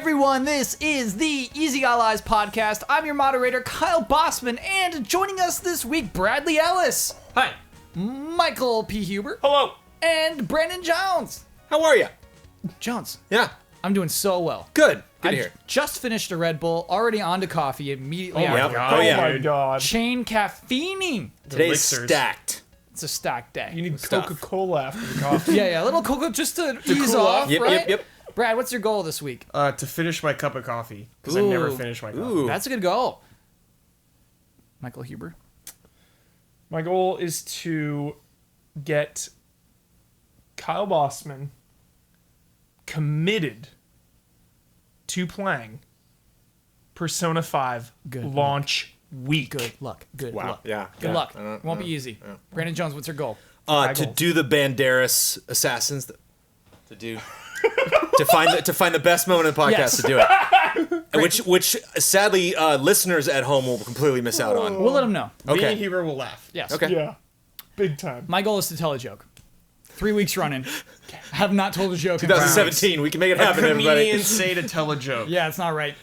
everyone, this is the Easy Allies podcast. I'm your moderator, Kyle Bossman, and joining us this week, Bradley Ellis. Hi. Michael P. Huber. Hello. And Brandon Jones. How are you? Jones. Yeah. I'm doing so well. Good. Good I to hear. just finished a Red Bull, already on to coffee immediately Oh my after. god. Oh, yeah. Oh my god. Chain caffeining. Today's Elixirs. stacked. It's a stacked day. You need Stuff. Coca-Cola after the coffee. Yeah, a little cocoa just to ease cool off, off. Yep, right? yep. Brad, what's your goal this week? To finish my cup of coffee. Because I Ooh. never finish my coffee. Ooh. That's a good goal. Michael Huber. My goal is to get Kyle Bossman committed to playing Persona 5 Good launch week. Good luck. Good Wow. luck. Yeah. Good yeah. luck. Won't be easy. Brandon Jones, what's your goal? To do the Banderas assassins. To do. to find the best moment in the podcast Yes. to do it. which sadly listeners at home will completely miss out on. We'll let him know. Me Okay. and Huber will laugh. Yes. Okay. Yeah. Big time. My goal is to tell a joke. 3 weeks running. Have not told a joke in 5 weeks. 2017. We can make it happen, everybody. Comedians say to tell a joke. Yeah, it's not right.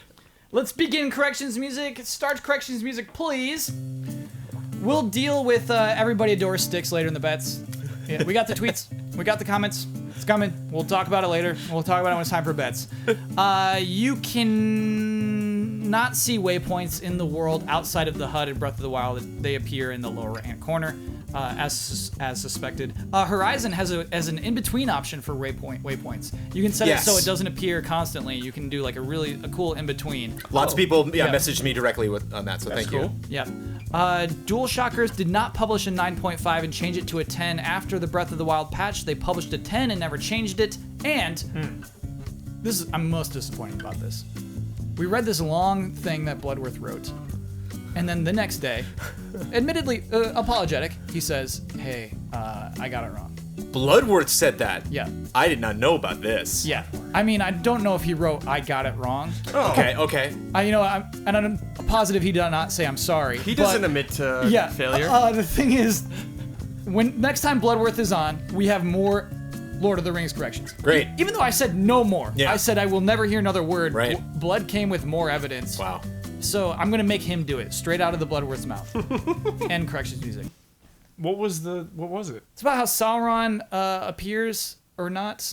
Let's begin corrections music. Start corrections music, please. We'll deal with everybody adores sticks later in the bets. Yeah, we got the tweets. We got the comments. It's coming. We'll talk about it later. We'll talk about it when it's time for bets. You can not see waypoints in the world outside of the HUD in Breath of the Wild. They appear in the lower right-hand corner, as suspected. Horizon has an in-between option for waypoints. You can set Yes. it so it doesn't appear constantly. You can do like a cool in-between. Lots of people Yeah. messaged me directly on that, so thank cool. you. Yeah. DualShockers did not publish a 9.5 and change it to a 10 after the Breath of the Wild patch. They published a 10 and never changed it. And I'm most disappointed about this. We read this long thing that Bloodworth wrote, and then the next day, admittedly apologetic, he says, "Hey, I got it wrong." Bloodworth said that. Yeah. I did not know about this. Yeah. I mean, I don't know if he wrote "I got it wrong." Okay. I'm positive he did not say "I'm sorry." He doesn't admit to failure. The thing is, when next time Bloodworth is on, we have more Lord of the Rings corrections. Great. Even though I said no more, Yeah. I said I will never hear another word. Right. Blood came with more evidence. Wow. So I'm gonna make him do it straight out of the Bloodworth's mouth. And corrections music. What was it? It's about how Sauron appears or not,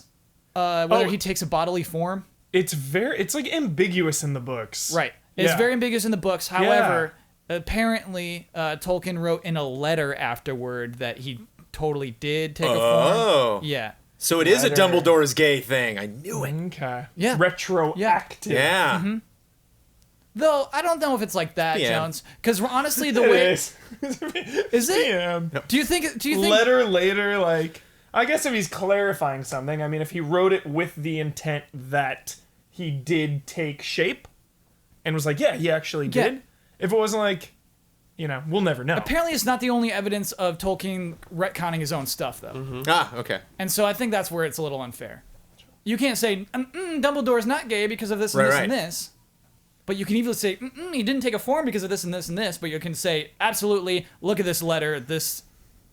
whether he takes a bodily form. It's like ambiguous in the books. Right. It's Yeah. very ambiguous in the books. However, apparently Tolkien wrote in a letter afterward that he totally did take a form. Oh. Yeah. So it is a Letter. Dumbledore's gay thing. I knew it. Okay. Yeah. Retroactive. Yeah. Though I don't know if it's like that, Yeah. Jones. Because honestly, the It way is. is it? Yeah. Do you think? Letter later, like, I guess if he's clarifying something, I mean, if he wrote it with the intent that he did take shape and was like, yeah, he actually did. Yeah. If it wasn't like, we'll never know. Apparently, it's not the only evidence of Tolkien retconning his own stuff, though. Ah, okay. And so I think that's where it's a little unfair. You can't say Dumbledore's not gay because of this and Right, this and right. this. But you can easily say he didn't take a form because of this and this and this. But you can say absolutely, look at this letter. This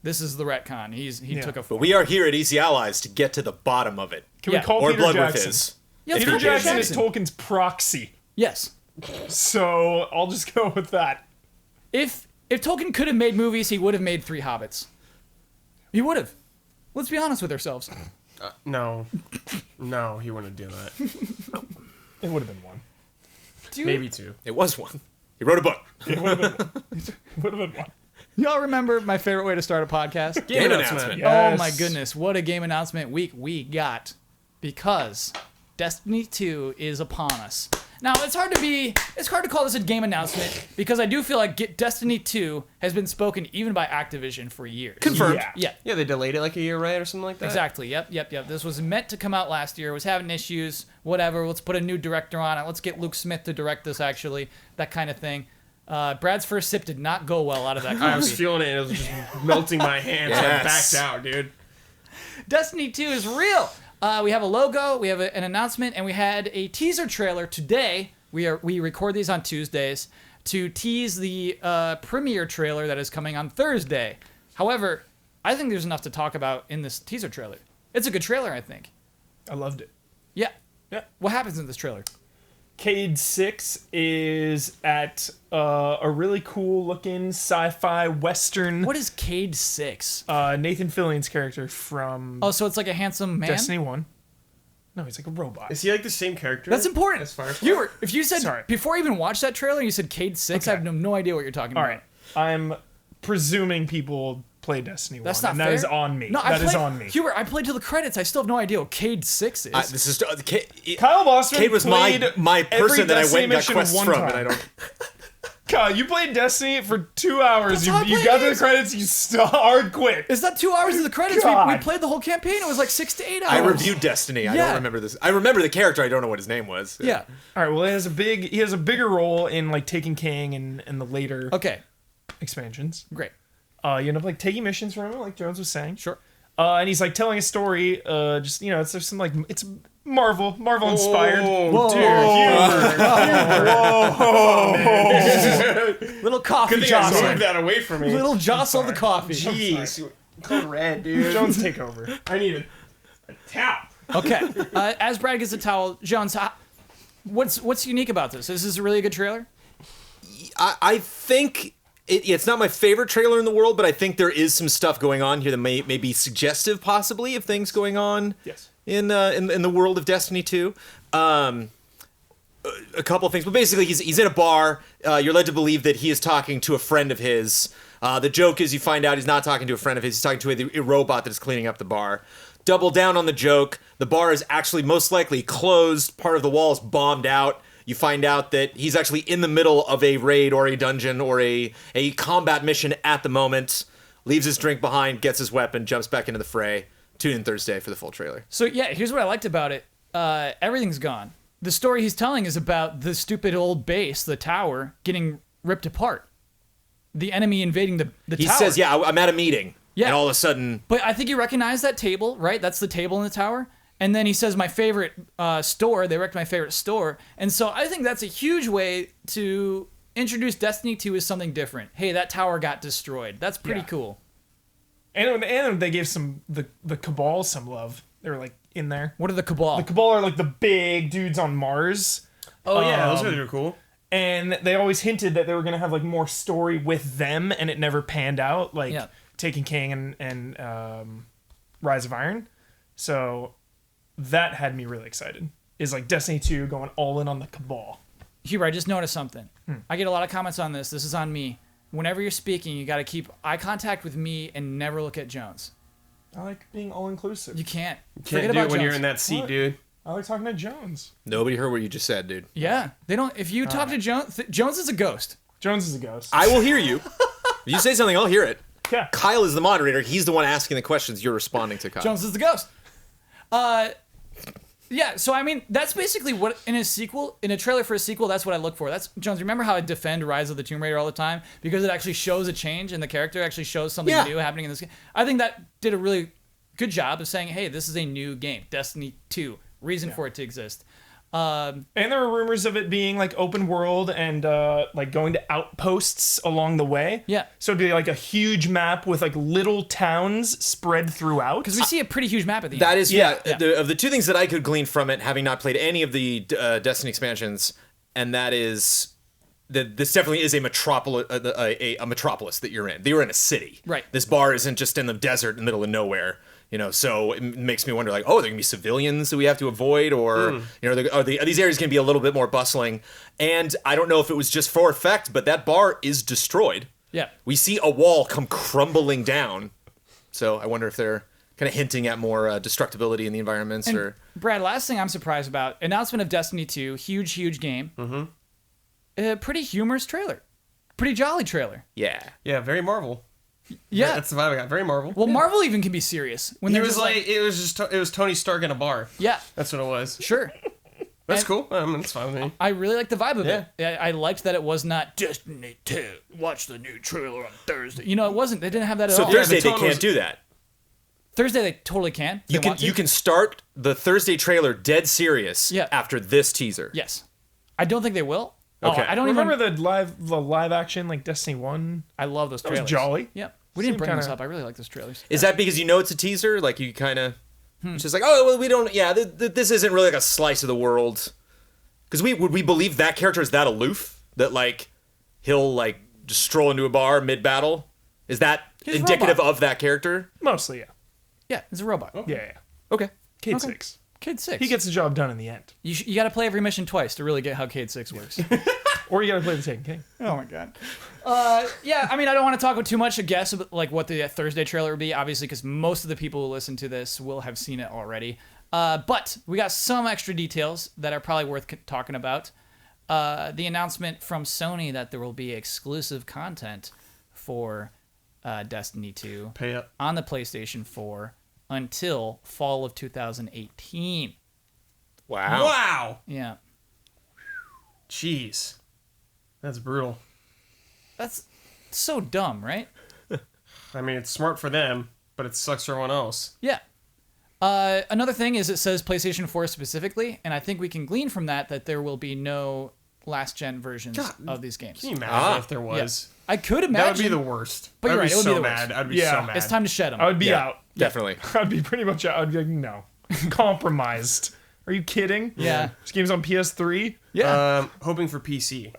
is the retcon. He took a But form. we are here at Easy Allies to get to the bottom of it. Can Yeah. we call Or Peter Bloodworth Jackson? is. Yeah, Peter let's Jackson call Peter is Tolkien's proxy. Yes. So I'll just go with that. If Tolkien could have made movies, he would have made 3 Hobbits. He would have. Let's be honest with ourselves. No, he wouldn't do that. It would have been one. Maybe 2. It was one. He wrote a book. It would have been one. Y'all remember my favorite way to start a podcast? Game announcement. Oh my goodness, what a game announcement week we got. Because Destiny 2 is upon us. Now, it's hard to call this a game announcement because I do feel like Destiny 2 has been spoken even by Activision for years. Confirmed. Yeah. Yeah. They delayed it like a year, right, or something like that? Exactly. Yep. This was meant to come out last year. It was having issues. Whatever. Let's put a new director on it. Let's get Luke Smith to direct this, actually. That kind of thing. Brad's first sip did not go well out of that I was coffee. feeling it. It was just melting my hands. Yes. I backed out, dude. Destiny 2 is real. We have a logo, we have an announcement, and we had a teaser trailer today. We record these on Tuesdays to tease the premiere trailer that is coming on Thursday. However, I think there's enough to talk about in this teaser trailer. It's a good trailer, I think. I loved it. Yeah. Yeah. What happens in this trailer? Cade 6 is at a really cool looking sci-fi western. What is Cade 6? Nathan Fillion's character from Oh, so it's like a handsome man? Destiny 1. No, he's like a robot. Is he like the same character? That's important. As far as If you said, Sorry. before I even watched that trailer, you said Cade 6, I Okay. have no idea what you're talking All about. right. I'm presuming people play Destiny 1. That's not and fair. that is on me. No, That is played, on me. Hubert, I played to the credits. I still have no idea what Cade 6 is. This is Kyle Bossman Cade was played my every person that I Destiny went and got mission quests one from, time. and I don't. Kyle, you played Destiny for 2 hours. That's how I You played got to the games. credits, you still hard quit. Is that 2 hours of the credits? We God. played the whole campaign. It was like 6 to 8 hours. I reviewed Destiny. I Yeah. don't remember this. I remember the character. I don't know what his name was. Yeah. All right, well, he has a bigger role in like Taken King and the later Okay. expansions. Great. You end up like taking missions from him, like Jones was saying. Sure. And he's like telling a story. Just it's there's some like it's Marvel inspired. Oh, Little coffee Good thing I moved jostle. that away from me. Little jostle the coffee. Jeez. Code red, dude. Jones take over. I need a towel. Okay. As Brad gets a towel, Jones, what's unique about this? Is this a really good trailer? I think it's not my favorite trailer in the world, but I think there is some stuff going on here that may be suggestive, possibly, of things going on. Yes. In the world of Destiny 2. A couple of things, but basically he's in a bar. You're led to believe that he is talking to a friend of his. The joke is you find out he's not talking to a friend of his. He's talking to a robot that is cleaning up the bar. Double down on the joke. The bar is actually most likely closed. Part of the wall is bombed out. You find out that he's actually in the middle of a raid or a dungeon or a combat mission at the moment. Leaves his drink behind, gets his weapon, jumps back into the fray. Tune in Thursday for the full trailer. So yeah, here's what I liked about it. Everything's gone. The story he's telling is about the stupid old base, the tower, getting ripped apart. The enemy invading the He tower. says, yeah, I'm at a meeting. Yeah. And all of a sudden, But I think you recognize that table, right? That's the table in the tower. And then he says, my favorite store. They wrecked my favorite store. And so I think that's a huge way to introduce Destiny 2 as something different. Hey, that tower got destroyed. That's pretty Yeah. cool. And they gave the Cabal some love. They were like in there. What are the Cabal? The Cabal are like the big dudes on Mars. Oh, yeah, those guys are cool. And they always hinted that they were gonna have like more story with them, and it never panned out. Like Yeah. Taken King and Rise of Iron. So that had me really excited. Is like Destiny 2 going all in on the Cabal. Huber, I just noticed something. I get a lot of comments on this. This is on me. Whenever you're speaking, you got to keep eye contact with me and never look at Jones. I like being all inclusive. You can't. Can't Forget do about it when Jones. you're in that seat, What? dude. I like talking to Jones. nobody heard what you just said, dude. Yeah, they don't. If you talk to Jones, Jones is a ghost. Jones is a ghost. I will hear you. If you say something, I'll hear it. Yeah. Kyle is the moderator. He's the one asking the questions. You're responding to Kyle. Jones is the ghost. Yeah. So I mean, that's basically what in a trailer for a sequel. That's what I look for. That's Jones. Remember how I defend Rise of the Tomb Raider all the time because it actually shows a change and the character actually shows something Yeah. new happening in this game. I think that did a really good job of saying, hey, this is a new game, Destiny 2. Reason for it to exist. And there were rumors of it being like open world and like going to outposts along the way. Yeah. So it'd be like a huge map with like little towns spread throughout. Because we see a pretty huge map at the That end. is, yeah. Of the two things that I could glean from it, having not played any of the Destiny expansions, and that is that this definitely is a metropolis that you're in. You're in a city. Right. This bar isn't just in the desert in the middle of nowhere. You know, so it makes me wonder, like, oh, are there gonna be civilians that we have to avoid, or you know, are these areas gonna be a little bit more bustling? And I don't know if it was just for effect, but that bar is destroyed. Yeah. We see a wall come crumbling down. So I wonder if they're kind of hinting at more destructibility in the environments, And or Brad, last thing I'm surprised about, announcement of Destiny 2, huge game. Mm-hmm. Pretty humorous trailer. Pretty jolly trailer. yeah. Yeah, very Marvel. Yeah. That's the vibe I got. Very Marvel. Well, Marvel even can be serious. When He they're was just like, it was Tony Stark in a bar. yeah, That's what it was. sure. That's And- cool. That's fine with me. I really like the vibe of Yeah. it. I liked that it was not Destiny 2. Watch the new trailer on Thursday. You know, it wasn't. They didn't have that at So all. Thursday the they tone can't was- do that. Thursday they totally can. You can start the Thursday trailer dead serious Yeah. after this teaser. Yes. I don't think they will. Okay. I don't Remember even. the live action like Destiny 1? I love those That was trailers. jolly. Yep. We didn't Seemed bring this kinda- up. I really like those trailers. Is that because you know it's a teaser? Like you kind of, it's just like, oh well, we don't. Yeah, this isn't really like a slice of the world. Because would we believe that character is that aloof that like he'll like just stroll into a bar mid battle? Is that He's a indicative robot. of that character? Mostly, yeah. Yeah, it's a robot. Yeah. Okay. Cade Okay. 6. Cade 6. He gets the job done in the end. You got to play every mission twice to really get how Cade 6 works. Or you gotta play the Taken King. Oh my god. Yeah, I mean, I don't want to talk about too much, I guess, about, like what the Thursday trailer would be, obviously, because most of the people who listen to this will have seen it already. But we got some extra details that are probably worth talking about. The announcement from Sony that there will be exclusive content for Destiny 2 Pay up. on the PlayStation 4 until fall of 2018. Wow. Wow. Yeah. Jeez. That's brutal. That's so dumb, right? I mean, it's smart for them, but it sucks for everyone else. Yeah. Another thing is it says PlayStation 4 specifically, and I think we can glean from that there will be no last-gen versions of these games. Can you imagine if there Yeah. was? I could imagine. That would be the worst. But you're I'd right, be it would so be the mad. worst. I'd be Yeah. so mad. It's time to shed them. I would be Yeah. out. Definitely. I'd be pretty much out. I'd be like, no. Compromised. Are you kidding? Yeah. This game's on PS3? Yeah. Hoping for PC.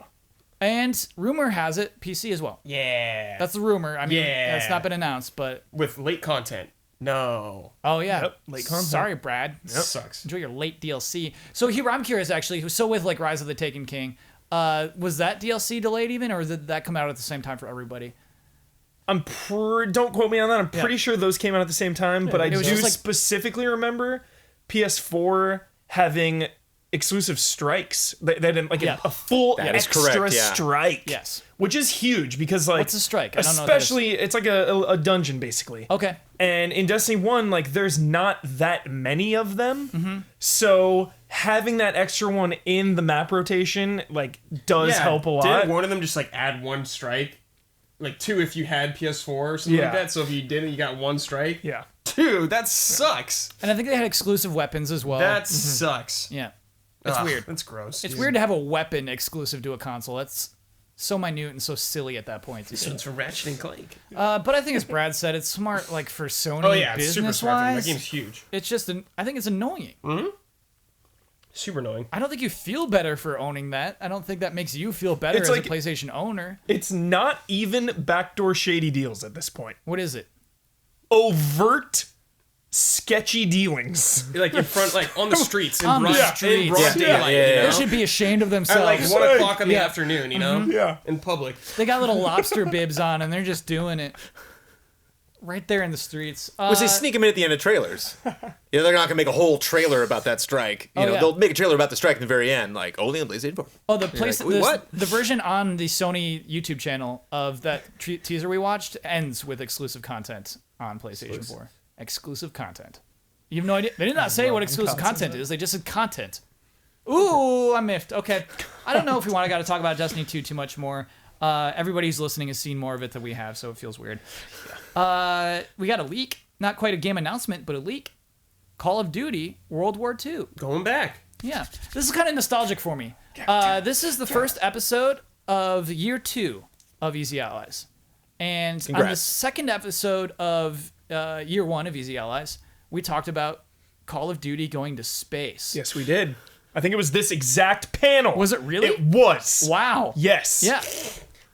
And rumor has it PC as well. Yeah. That's the rumor. I mean, Yeah. it's not been announced, but with late content. No. oh yeah. Yep, late content. Sorry, Brad. Sucks. Enjoy your late DLC. So here, I'm curious actually. So with like Rise of the Taken King, was that DLC delayed even, or did that come out at the same time for everybody? Don't quote me on that. I'm pretty sure those came out at the same time, but I it do was just like- specifically remember PS4 having exclusive strikes. They didn't like Yeah. a full That is extra correct, yeah. strike. Yes. Which is huge because like What's a strike? I don't know what that is. especially it's like a dungeon basically. Okay. And in Destiny 1, like, there's not that many of them. Mm-hmm. So having that extra one in the map rotation, like, does help a lot. Didn't one of them just like add one strike? Like two if you had PS4 or something Yeah. like that. So if you didn't, you got one strike. Yeah. Dude, that sucks. And I think they had exclusive weapons as well. That sucks. Yeah. It's Ugh, weird. That's gross. It's weird to have a weapon exclusive to a console. That's so minute and so silly at that point. It's for Ratchet and Clank. But I think, as Brad said, it's smart, like for Sony Oh yeah, it's super business smart. That wise. game's huge. It's just, I think it's annoying. Super annoying. I don't think you feel better for owning that. I don't think that makes you feel better It's as like- a PlayStation owner. It's not even backdoor shady deals at this point. What is it? Overt sketchy dealings. Like in front, like on the streets in On the broad, streets. in broad Yeah. daylight. Yeah, yeah, You yeah. know? They should be ashamed of At themselves. like 1:00 in the Yeah. afternoon, you know? Yeah. In public. They got little lobster bibs on and they're just doing it right there in the streets. Which they sneak them in at the end of trailers. They're not gonna make a whole trailer about that strike. You know, yeah. they'll make a trailer about the strike in the very end, like only on PlayStation 4. Oh, the place, like, "Wait, what?" the version on the Sony YouTube channel of that teaser we watched ends with exclusive content on PlayStation 4. Exclusive content. You have no idea. They did not say what exclusive content is. They just said content. Ooh, I miffed. Okay. I don't know if we got to talk about Destiny 2 too much more. Everybody who's listening has seen more of it than we have, so it feels weird. We got a leak. Not quite a game announcement, but a leak. Call of Duty World War II. Going back. Yeah. This is kind of nostalgic for me. This is the first episode of year 2 of Easy Allies. And on the Congrats. second episode of year 1 of Easy Allies, we talked about Call of Duty going to space. Yes, we did. I think it was this exact panel. Was it really? It was. Wow. Yes. Yeah.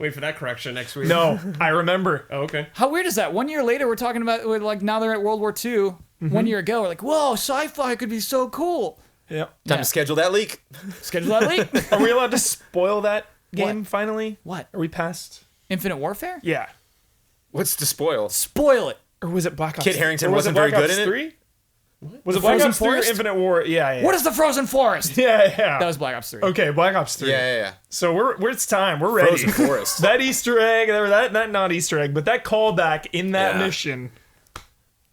Wait for that correction next week. No, I remember. Oh, okay. How weird is that? 1 year later, we're talking about, like, now they're at World War II. 1 year ago, we're like, whoa, sci-fi could be so cool. Yeah. Time to schedule that leak. Schedule that leak. Are we allowed to spoil that game finally? What? Are we past? Infinite Warfare? Yeah. What's to spoil? Spoil it. Or was it Black Ops? Kit Harington or was wasn't it Black very good Ops in it? 3? Was it The Black Frozen Ops 3 or Forest? Infinite War? Yeah. What is the Frozen Forest? Yeah. That was Black Ops 3. Okay, Black Ops 3. Yeah. So we're it's time. We're ready. Frozen Forest. That Easter egg, or that not Easter egg, but that callback in that Yeah. mission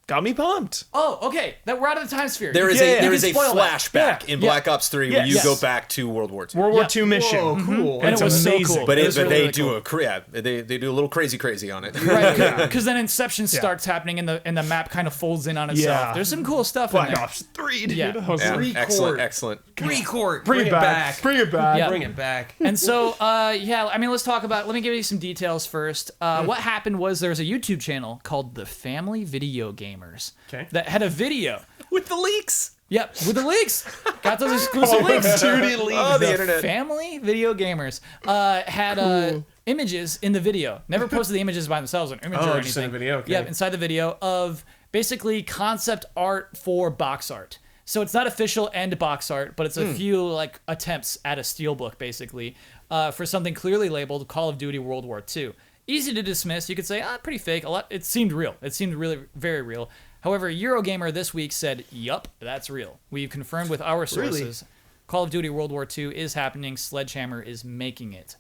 got me pumped. Oh, okay. That we're out of the time sphere. There is Yeah, a there you is can a spoil that. flashback Yeah. in Black Ops 3 where you Yes. go back to World War II. World War Yeah. II mission. Whoa, cool. And It's it was so amazing. cool. But It it, was but really, they really do cool. they do a little crazy on it. Right, because then Inception starts happening and the map kind of folds in on itself. Yeah. There's some cool stuff in Black there. Ops 3, dude. Yeah. That was Yeah, like, excellent. Recourt. bring it back. Bring it back. Yeah. Bring it back. And so, yeah, I mean, let me give you some details first. What happened was there's a YouTube channel called The Family Video Gamers Okay. that had a video. With the leaks. Yep, with the leaks. Got those exclusive leaks. Duty leaks. Oh, the The internet. family video gamers had images in the video. Never posted the images by themselves, an image or anything. just in the video, okay. Yep, inside the video of basically concept art for box art. So it's not official end box art, but it's a few like attempts at a steelbook, basically, for something clearly labeled Call of Duty World War II. Easy to dismiss. You could say, pretty fake. A lot. It seemed real. It seemed really very real. However, Eurogamer this week said, yup, that's real. We've confirmed with our sources, Call of Duty World War II is happening. Sledgehammer is making it.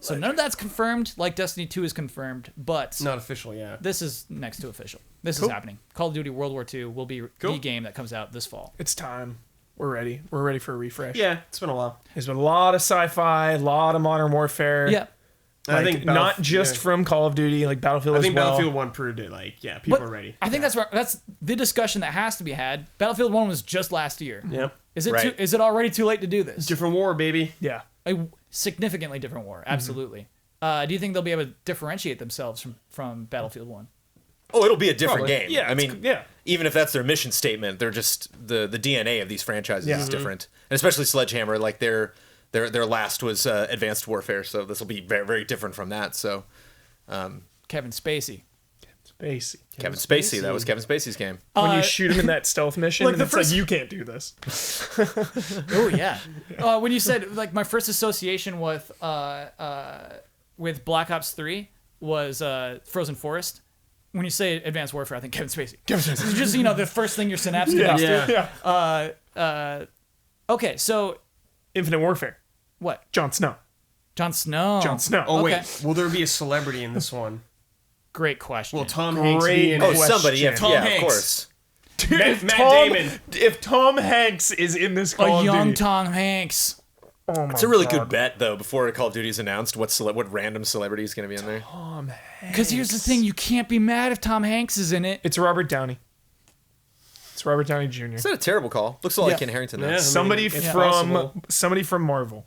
So none of that's confirmed, like Destiny 2 is confirmed, but Not official, yeah. this is next to official. This is happening. Call of Duty World War II will be the game that comes out this fall. It's time. We're ready. We're ready for a refresh. Yeah, it's been a while. There's been a lot of sci-fi, a lot of Modern Warfare. Yeah. Like, I think not just from Call of Duty, like Battlefield I as think well. Battlefield 1 proved it. Like, yeah, people But are ready. I think that's the discussion that has to be had. Battlefield 1 was just last year. Yep. Is it Right. is it already too late to do this? Different war, baby. Yeah. A significantly different war, absolutely. Do you think they'll be able to differentiate themselves from Battlefield 1? Oh, it'll be a different Probably. game. Yeah, I mean, yeah. even if that's their mission statement, they're just the DNA of these franchises is different, and especially Sledgehammer. Like their last was Advanced Warfare, so this will be very, very different from that. So, Kevin Spacey. Spacey. Kevin Spacey, that was Kevin Spacey's game. When you shoot him in that stealth mission, like and the it's first- like, you can't do this. Oh yeah. When you said like my first association with Black Ops 3 was Frozen Forest. When you say Advanced Warfare, I think Kevin Spacey. It's just the first thing your synapse connects to. Yeah. Okay, so Infinite Warfare. what? Jon Snow. Jon Snow. Jon Snow. Oh, Okay. wait. Will there be a celebrity in this one? Great question. Will Tom Hanks Great be in Oh, it? question. somebody, yeah, Tom yeah, Hanks. of course. Dude, Matt Damon. If Tom Hanks is in this Call a of young Duty, Tom Hanks. oh my It's a really God. good bet, though. Before Call of Duty is announced, what random celebrity is going to be in there? Tom Hanks. Because here's the thing, you can't be mad if Tom Hanks is in it. It's Robert Downey. It's Robert Downey Jr. It's not a terrible call. Looks a lot like Yeah. Ken Harrington. Yeah. Though. Somebody it's from possible. somebody from Marvel.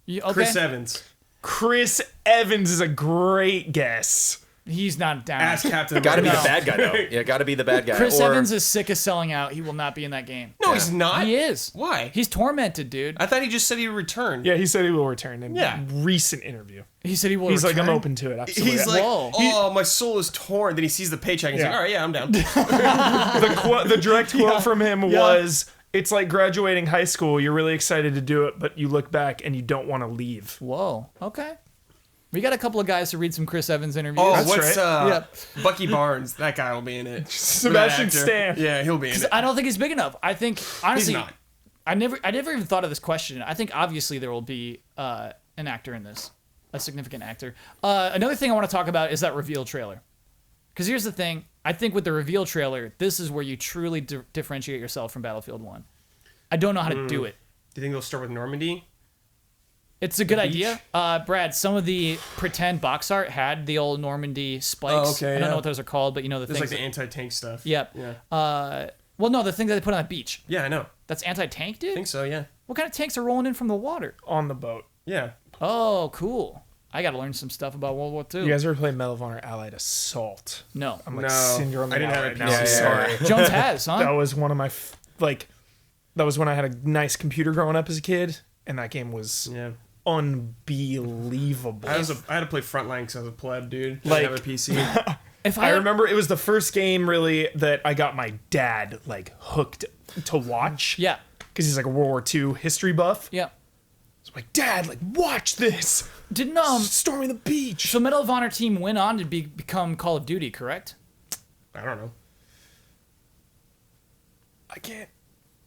Okay. Chris Evans. Chris Evans is a great guess. He's not down. As Captain Got to be America. the bad guy, though. Yeah, got to be the bad guy. Chris Or- Evans is sick of selling out. He will not be in that game. No, he's not. He is. Why? He's tormented, dude. I thought he just said he would return. Yeah, he said he will return in Yeah. recent interview. He said he will He's return. like, I'm open to it. Absolutely. He's like, Whoa. oh, my soul is torn. Then he sees the paycheck and he's Yeah. like, all right, yeah, I'm down. the direct quote from him was, "It's like graduating high school. You're really excited to do it, but you look back and you don't want to leave." Whoa. Okay. We got a couple of guys to read some Chris Evans interviews. Oh, That's what's right. Bucky Barnes? That guy will be in it. Sebastian That actor. Stan. Yeah, he'll be in it. I don't think he's big enough. I think honestly, He's not. I never even thought of this question. I think obviously there will be an actor in this, a significant actor. Another thing I want to talk about is that reveal trailer. Because here's the thing. I think with the reveal trailer, this is where you truly differentiate yourself from Battlefield 1. I don't know how to do it. Do you think they'll start with Normandy? It's a good idea. Brad, some of the pretend box art had the old Normandy spikes. Oh, okay, I don't yeah. know what those are called, but you know the There's things. like the anti-tank stuff. Yep. Yeah. Well, no, the thing that they put on the beach. Yeah, I know. That's anti-tank, dude? I think so, yeah. What kind of tanks are rolling in from the water? On the boat. Yeah. Oh, cool. I got to learn some stuff about World War II. You guys ever played Medal of Honor Allied Assault? No. I'm like No, syndrome. I didn't have a Allied now. PC. I'm sorry. Jones has, huh? That was one of my that was when I had a nice computer growing up as a kid, and that game was Yeah. unbelievable. I had to play Frontline because I was a pleb, dude. Like- I didn't have a PC. If I remember it was the first game really that I got my dad like hooked to watch. Yeah. Because he's like a World War II history buff. Yeah. So I'm like, Dad, like watch this. Didn't Storming the beach. so Medal of Honor team went on to become Call of Duty, correct? I don't know. I can't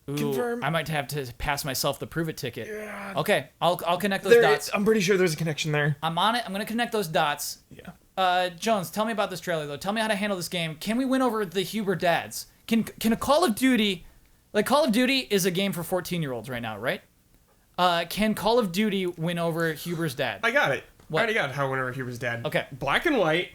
Ooh, confirm. I might have to pass myself the prove it ticket. Yeah. Okay, I'll connect those dots. I'm pretty sure there's a connection there. I'm on it. I'm gonna connect those dots. Yeah. Jones, tell me about this trailer though. Tell me how to handle this game. Can we win over the Huber dads? Can a Call of Duty, like Call of Duty is a game for 14-year-olds right now, right? Can Call of Duty win over Huber's dad? I got it. What? I already got how whenever he was dad. Okay. Black and white,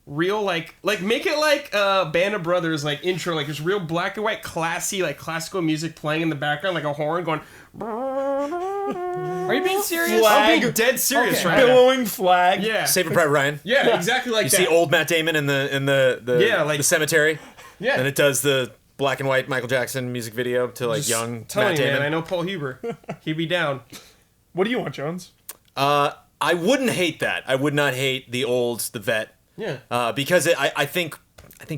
real like make it like Band of Brothers like intro, like there's real black and white classy like classical music playing in the background, like a horn going. Are you being serious? Flag. I'm being dead serious Okay. right now. Billowing flag. Yeah. Saving Private Ryan. Yeah, exactly like You that. see old Matt Damon in the Yeah, like- the cemetery. Yeah. And it does the black and white Michael Jackson music video to like Just young telling Matt you, Damon. man, I know Paul Huber. He'd be down. What do you want, Jones? I wouldn't hate that. I would not hate the vet. Yeah. Because I think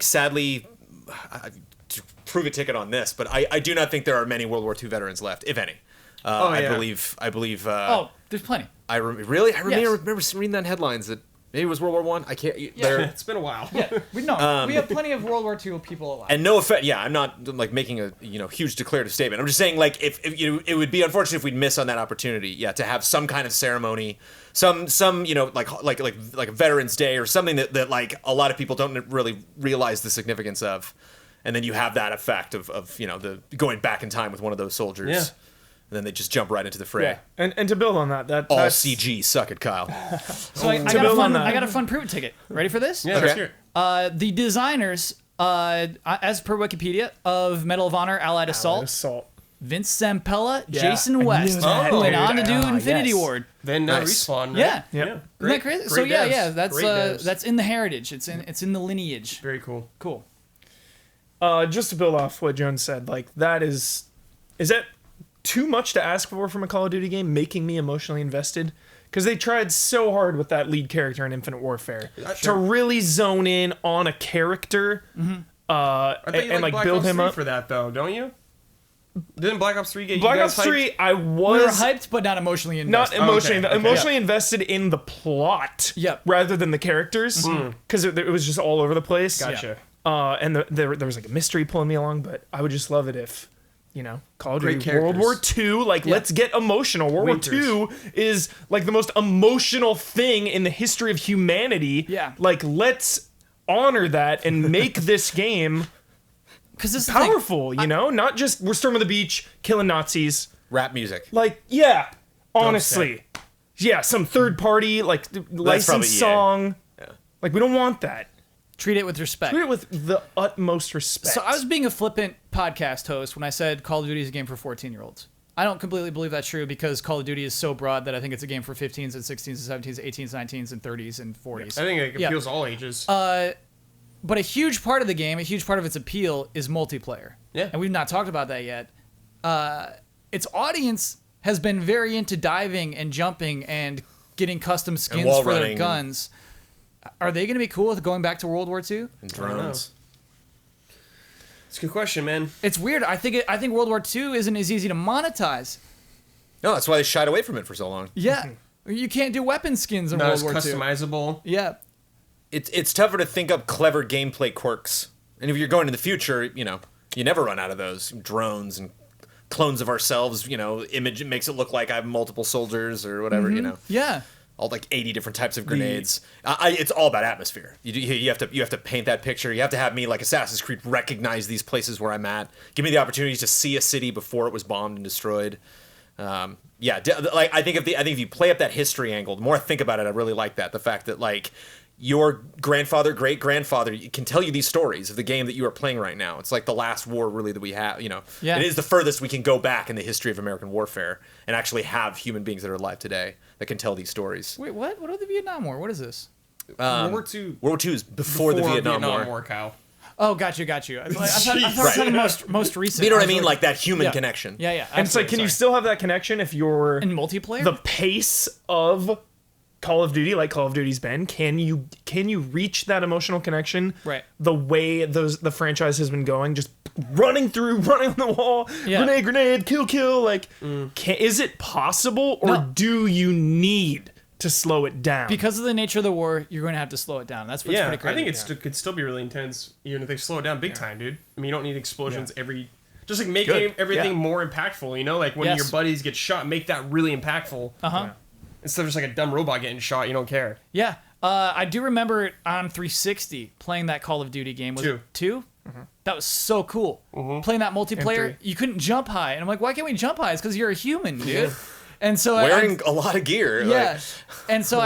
sadly, to prove a ticket on this, but I do not think there are many World War II veterans left, if any. I believe. Oh, there's plenty. I remember Yes. reading that in headlines that maybe it was World War One. I can't. It's been a while. We have plenty of World War II people alive. And no offense, yeah, I'm not like making a huge declarative statement. I'm just saying like if it would be unfortunate if we'd miss on that opportunity, yeah, to have some kind of ceremony, some like a Veterans Day or something that like a lot of people don't really realize the significance of, and then you have that effect of the going back in time with one of those soldiers. Yeah. And then they just jump right into the fray. Yeah. And to build on that, All that's CG, suck it, Kyle. So I got a fun prove it ticket. Ready for this? Yeah, let's hear it. The designers, as per Wikipedia, of Medal of Honor Allied Assault, Vince Zampella, Jason West, that, who went dude. on to do Infinity yes. Ward. Then Nice. Respawn, right? Yeah. Yep. Isn't that crazy? So great devs. that's Great devs. that's in the heritage. It's in the lineage. Very cool. Cool. just to build off what Jones said, like that is that too much to ask for from a Call of Duty game, making me emotionally invested? Because they tried so hard with that lead character in Infinite Warfare to really zone in on a character I think and like Black build Ops him 3 up. for that though, don't you? Didn't Black Ops 3 get Black you Ops guys hyped? 3, I We were was hyped, but not emotionally not invested. emotionally Okay. emotionally invested in the plot, Yep. rather than the characters, because it was just all over the place. Gotcha. And there was like a mystery pulling me along, but I would just love it if, Call of Great Duty World War characters. II, like let's get emotional. World Winters. War II is like the most emotional thing in the history of humanity. Yeah. Like let's honor that and make this game Because this is the thing. powerful, not just we're storming the beach, killing Nazis. Rap music. Like, yeah, honestly. Yeah, some third party, like, licensed probably EA. song. Yeah. Like, we don't want that. Treat it with respect. Treat it with the utmost respect. So I was being a flippant podcast host when I said Call of Duty is a game for 14-year-olds. I don't completely believe that's true because Call of Duty is so broad that I think it's a game for 15s and 16s and 17s, 18s, 19s, and 30s and 40s. I think it Yeah. appeals to all ages. But a huge part of the game, a huge part of its appeal is multiplayer. Yeah. And we've not talked about that yet. Its audience has been very into diving and jumping and getting custom skins wall for their running. guns. Are they going to be cool with going back to World War II? And drones. It's a good question, man. It's weird. I think World War II isn't as easy to monetize. No, that's why they shied away from it for so long. Yeah. You can't do weapon skins in Not World as War II. customizable. Yeah. It's tougher to think up clever gameplay quirks. And if you're going to the future, you never run out of those. Drones and clones of ourselves, image it makes it look like I have multiple soldiers or whatever, Yeah. all like 80 different types of grenades. It's all about atmosphere. You have to paint that picture. You have to have me like Assassin's Creed recognize these places where I'm at. Give me the opportunity to see a city before it was bombed and destroyed. I think if you play up that history angle, the more I think about it, I really like that. The fact that like your grandfather, great grandfather can tell you these stories of the game that you are playing right now. It's like the last war really that we have. Yeah. It is the furthest we can go back in the history of American warfare and actually have human beings that are alive today that can tell these stories. Wait, what? What about the Vietnam War? What is this? World War II. World War II is before the Vietnam War. Kyle. Oh, got you. I thought it was talking most recent. You know what I was mean? Like that human Yeah. connection. Yeah. and it's like, can you still have that connection if you're in multiplayer? the pace of Call of Duty, like Call of Duty's been? Can you reach that emotional connection? Right. The way the franchise has been going, just running on the wall, Yeah. grenade, kill. Like, is it possible, or No. do you need to slow it down? Because of the nature of the war, you're going to have to slow it down. That's what's Yeah, pretty crazy. I think it could still be really intense, even if they slow it down big time, dude. I mean, you don't need explosions every. Just like make Good. everything Yeah. more impactful, Like when Yes. your buddies get shot, make that really impactful. Uh-huh. Instead of just like a dumb robot getting shot, you don't care. Yeah. I do remember it on 360 playing that Call of Duty game. Was Two. it 2? That was so cool. Playing that multiplayer, three. you couldn't jump high. And I'm like, why can't we jump high? It's because you're a human, dude. And so Wearing a lot of gear. yeah. And so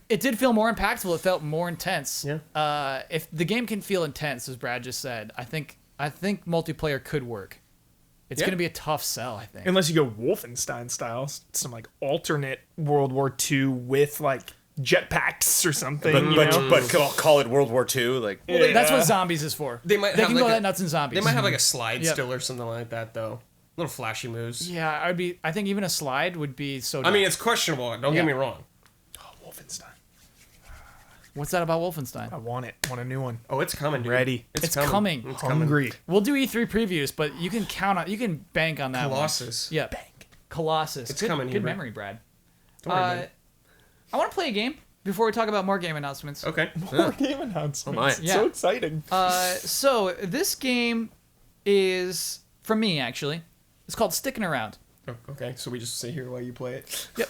it did feel more impactful. It felt more intense. Yeah. If the game can feel intense, as Brad just said, I think multiplayer could work. It's Yeah. going to be a tough sell, I think. Unless you go Wolfenstein style, some like alternate World War II with like jetpacks or something. But, you but, know? but call it World War II. Like, That's what zombies is for. They might They have can like go a- that nuts in zombies. They might have like a slide Yep. still or something like that though. Little flashy moves. Yeah, I think even a slide would be so. I mean, it's questionable. Don't Yeah. get me wrong. Wolfenstein. What's that about Wolfenstein? I want it. Want a new one. Oh, it's coming, dude. Ready. It's coming. It's coming. Hungry. We'll do E3 previews, but you can bank on that Colossus. one. Yeah, Colossus. It's good, coming, Good Hubert. memory, Brad. Don't worry about it. I want to play a game before we talk about more game announcements. Okay. More game announcements. Oh my. It's Yeah. so exciting. So this game is from me actually. It's called Sticking Around. Oh, okay. So we just sit here while you play it. Yep.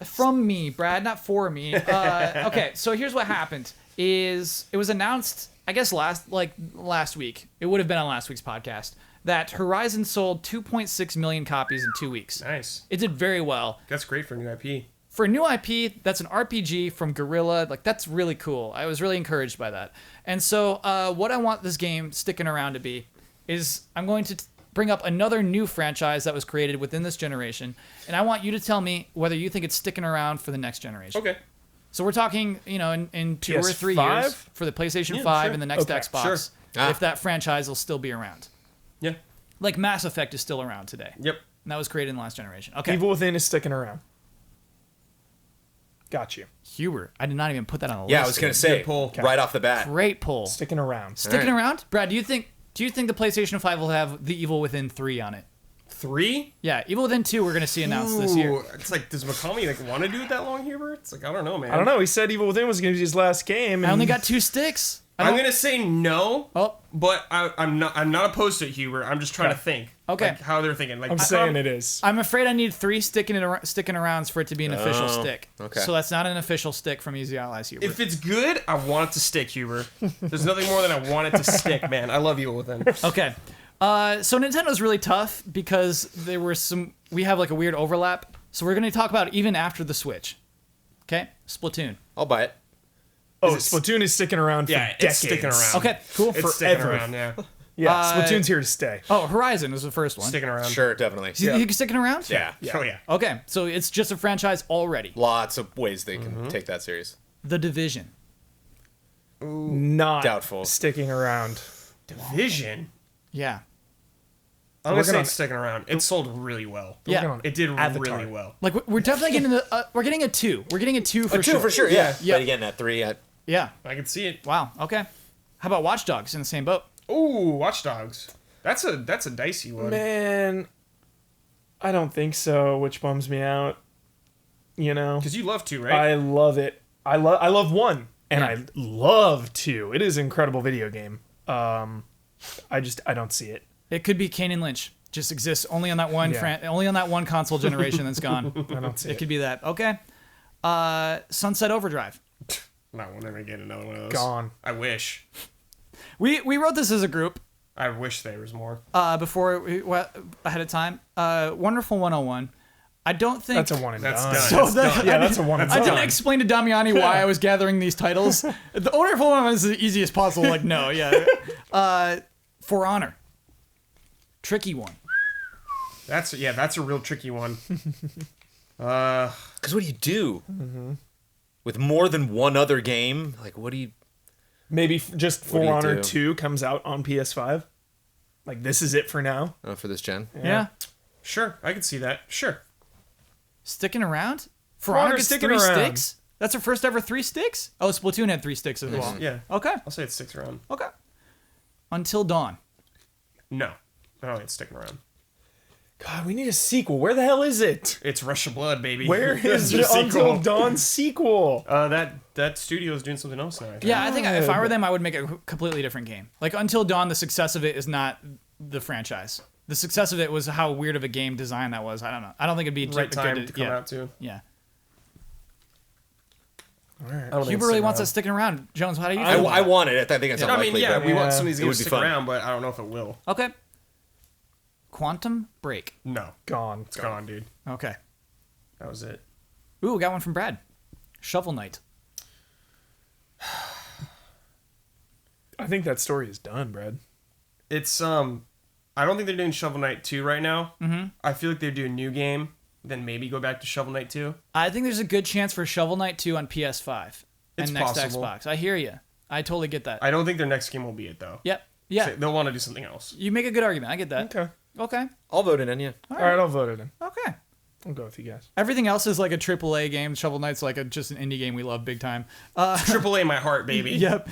From me, Brad, not for me. Okay, so here's what happened. It was announced, I guess last week. It would have been on last week's podcast that Horizon sold 2.6 million copies in 2 weeks. Nice. It did very well. That's great for new IP. For a new IP, that's an RPG from Guerrilla. Like, that's really cool. I was really encouraged by that. And so what I want this game Sticking Around to be is I'm going to bring up another new franchise that was created within this generation, and I want you to tell me whether you think it's sticking around for the next generation. Okay. So we're talking, in 2 or 3 PS5? years for the PlayStation Yeah, 5 sure. and the next Okay, Xbox, sure. if that franchise will still be around. Yeah. Like Mass Effect is still around today. Yep. And that was created in the last generation. Okay. Evil Within is sticking around. Got you. Hubert, I did not even put that on the list. yeah, I was gonna say Good pull. right off the bat. Great pull. Sticking around. Sticking All right. around? Brad, do you think the PlayStation 5 will have the Evil Within 3 on it? 3? Yeah, Evil Within 2 we're going to see announced this year. Ooh, it's like, does McCallum want to do it that long, Hubert? It's like, I don't know, man. I don't know. He said Evil Within was going to be his last game. I and- only got 2 sticks. I'm gonna say no, Oh, but I'm not opposed to it, Hubert. I'm just trying to think. Okay. Like, how they're thinking. Like I'm saying it is. I'm afraid I need 3 sticking arounds for it to be an official stick. okay. So that's not an official stick from Easy Allies, Hubert. If it's good, I want it to stick, Hubert. There's nothing more than I want it to stick, man. I love you within. Okay. So Nintendo's really tough because we have like a weird overlap. So we're going to talk about it even after the Switch. Okay? Splatoon. I'll buy it. Oh, Splatoon is sticking around for Yeah, decades. it's sticking around. Okay, cool. It's sticking Forever. around, yeah. Yeah, Splatoon's here to stay. Oh, Horizon was the first one. Sticking around. Sure, definitely. You think it's sticking around? Yeah. Oh yeah. Okay, so it's just a franchise already. Lots of ways they can take that serious. The Division. Not Doubtful. sticking around. Division. Yeah. I'm gonna Working say on it's sticking around. It sold really well. Yeah. Working on It did Avatar. really well. Like we're definitely getting we're getting a 2. We're getting a 2 for sure. For sure, yeah. Yeah. But again, at 3, Yeah. I can see it. Wow. Okay. How about Watch Dogs in the same boat? Ooh, Watch Dogs. That's a dicey one. Man, I don't think so, which bums me out. You know? Because you love to, right? I love it. I love 1, and Yeah. I love 2. It is an incredible video game. I don't see it. It could be Kane and Lynch. Just exists only on that one Yeah. only on that one console generation that's gone. I don't see It it. could be that. Okay. Sunset Overdrive. Not want to get another one of those. Gone. I wish. We wrote this as a group I wish there was more. before ahead of time. Wonderful 101. I don't think That's a one and That's done. done. So That's that- done. Yeah, that's a one and I done. didn't explain to Damiani why I was gathering these titles. The Wonderful 101 is the easiest possible. Like no, yeah. For Honor. Tricky one. That's a real tricky one. because what do you do with more than one other game? Like, what do you? Maybe just do For you Honor do? 2 comes out on PS5. Like, this is it for now. For this gen? Yeah. Sure, I can see that. Sure. Sticking around? For Honor Honor gets sticking 3 around. sticks? That's her first ever 3 sticks? Oh, Splatoon had 3 sticks as well. Yeah. Okay. I'll say it sticks around. Okay. Until Dawn. No. I don't think it's sticking around. God, we need a sequel. Where the hell is it? It's Rush of Blood, baby. Where is the the sequel? Until Dawn sequel? That studio is doing something else now. I think. Yeah, I think if I were them, I would make a completely different game. Like Until Dawn, the success of it is not the franchise. The success of it was how weird of a game design that was. I don't know. I don't think it'd be Right good time to come out too. Yeah. All right. I don't think Huber it's really sticking wants around. us sticking around. Jones, how do you I, feel? I want it. I think it's I unlikely. mean, yeah, but we want some of these it would games to be stick fun. around, but I don't know if it will. Okay. Quantum Break. No, Gone. it's gone, dude. Okay. That was it. Ooh, got one from Brad. Shovel Knight. I think that story is done, Brad. It's I don't think they're doing Shovel Knight 2 right now. Mm-hmm. I feel like they're doing a new game, then maybe go back to Shovel Knight 2. I think there's a good chance for Shovel Knight 2 on PS5 and It's next possible. Xbox. I hear you. I totally get that. I don't think their next game will be it though. Yep. Yeah. So they'll want to do something else. You make a good argument. I get that. Okay. Okay. I'll vote it in, yeah. All right, I'll vote it in. Okay. I'll go with you guys. Everything else is like a AAA game. Shovel Knight's like just an indie game we love big time. AAA my heart, baby. Yep.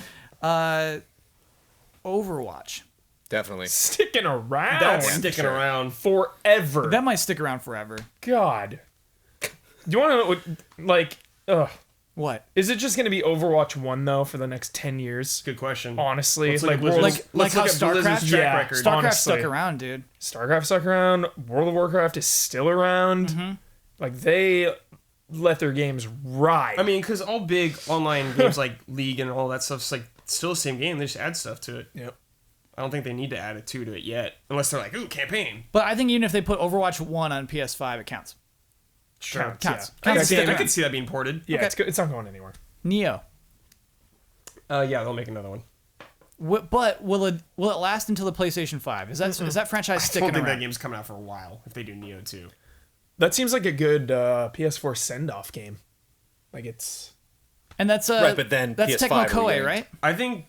Overwatch. Definitely. Sticking around. That's sticking around. forever. That might stick around forever. God. Do you want to know what, like, What? is it just going to be Overwatch 1, though, for the next 10 years? Good question. Honestly. Let's look Like, at Blizzard's- World, Like how look at Blizzard's StarCraft? track Yeah. record. StarCraft Honestly. stuck around, dude. StarCraft stuck around. World of Warcraft is still around. Mm-hmm. Like, they let their games ride. I mean, because all big online games like League and all that stuff's like still the same game. They just add stuff to it. Yep. I don't think they need to add a 2 to it yet, unless they're like, ooh, campaign. But I think even if they put Overwatch 1 on PS5, it counts. Sure. Counts, Counts. yeah. I Counts. could, Stick I around. could see that being ported. Yeah, Okay. it's not going anywhere. Neo. Yeah, they'll make another one. But will it last until the PlayStation 5? Is that franchise I sticking don't think around? that game's coming out for a while if they do Neo 2. That seems like a good PS4 send-off game. Like, it's... And that's Right, but then that's PS5 Tecmo Koei, remake. right? I think,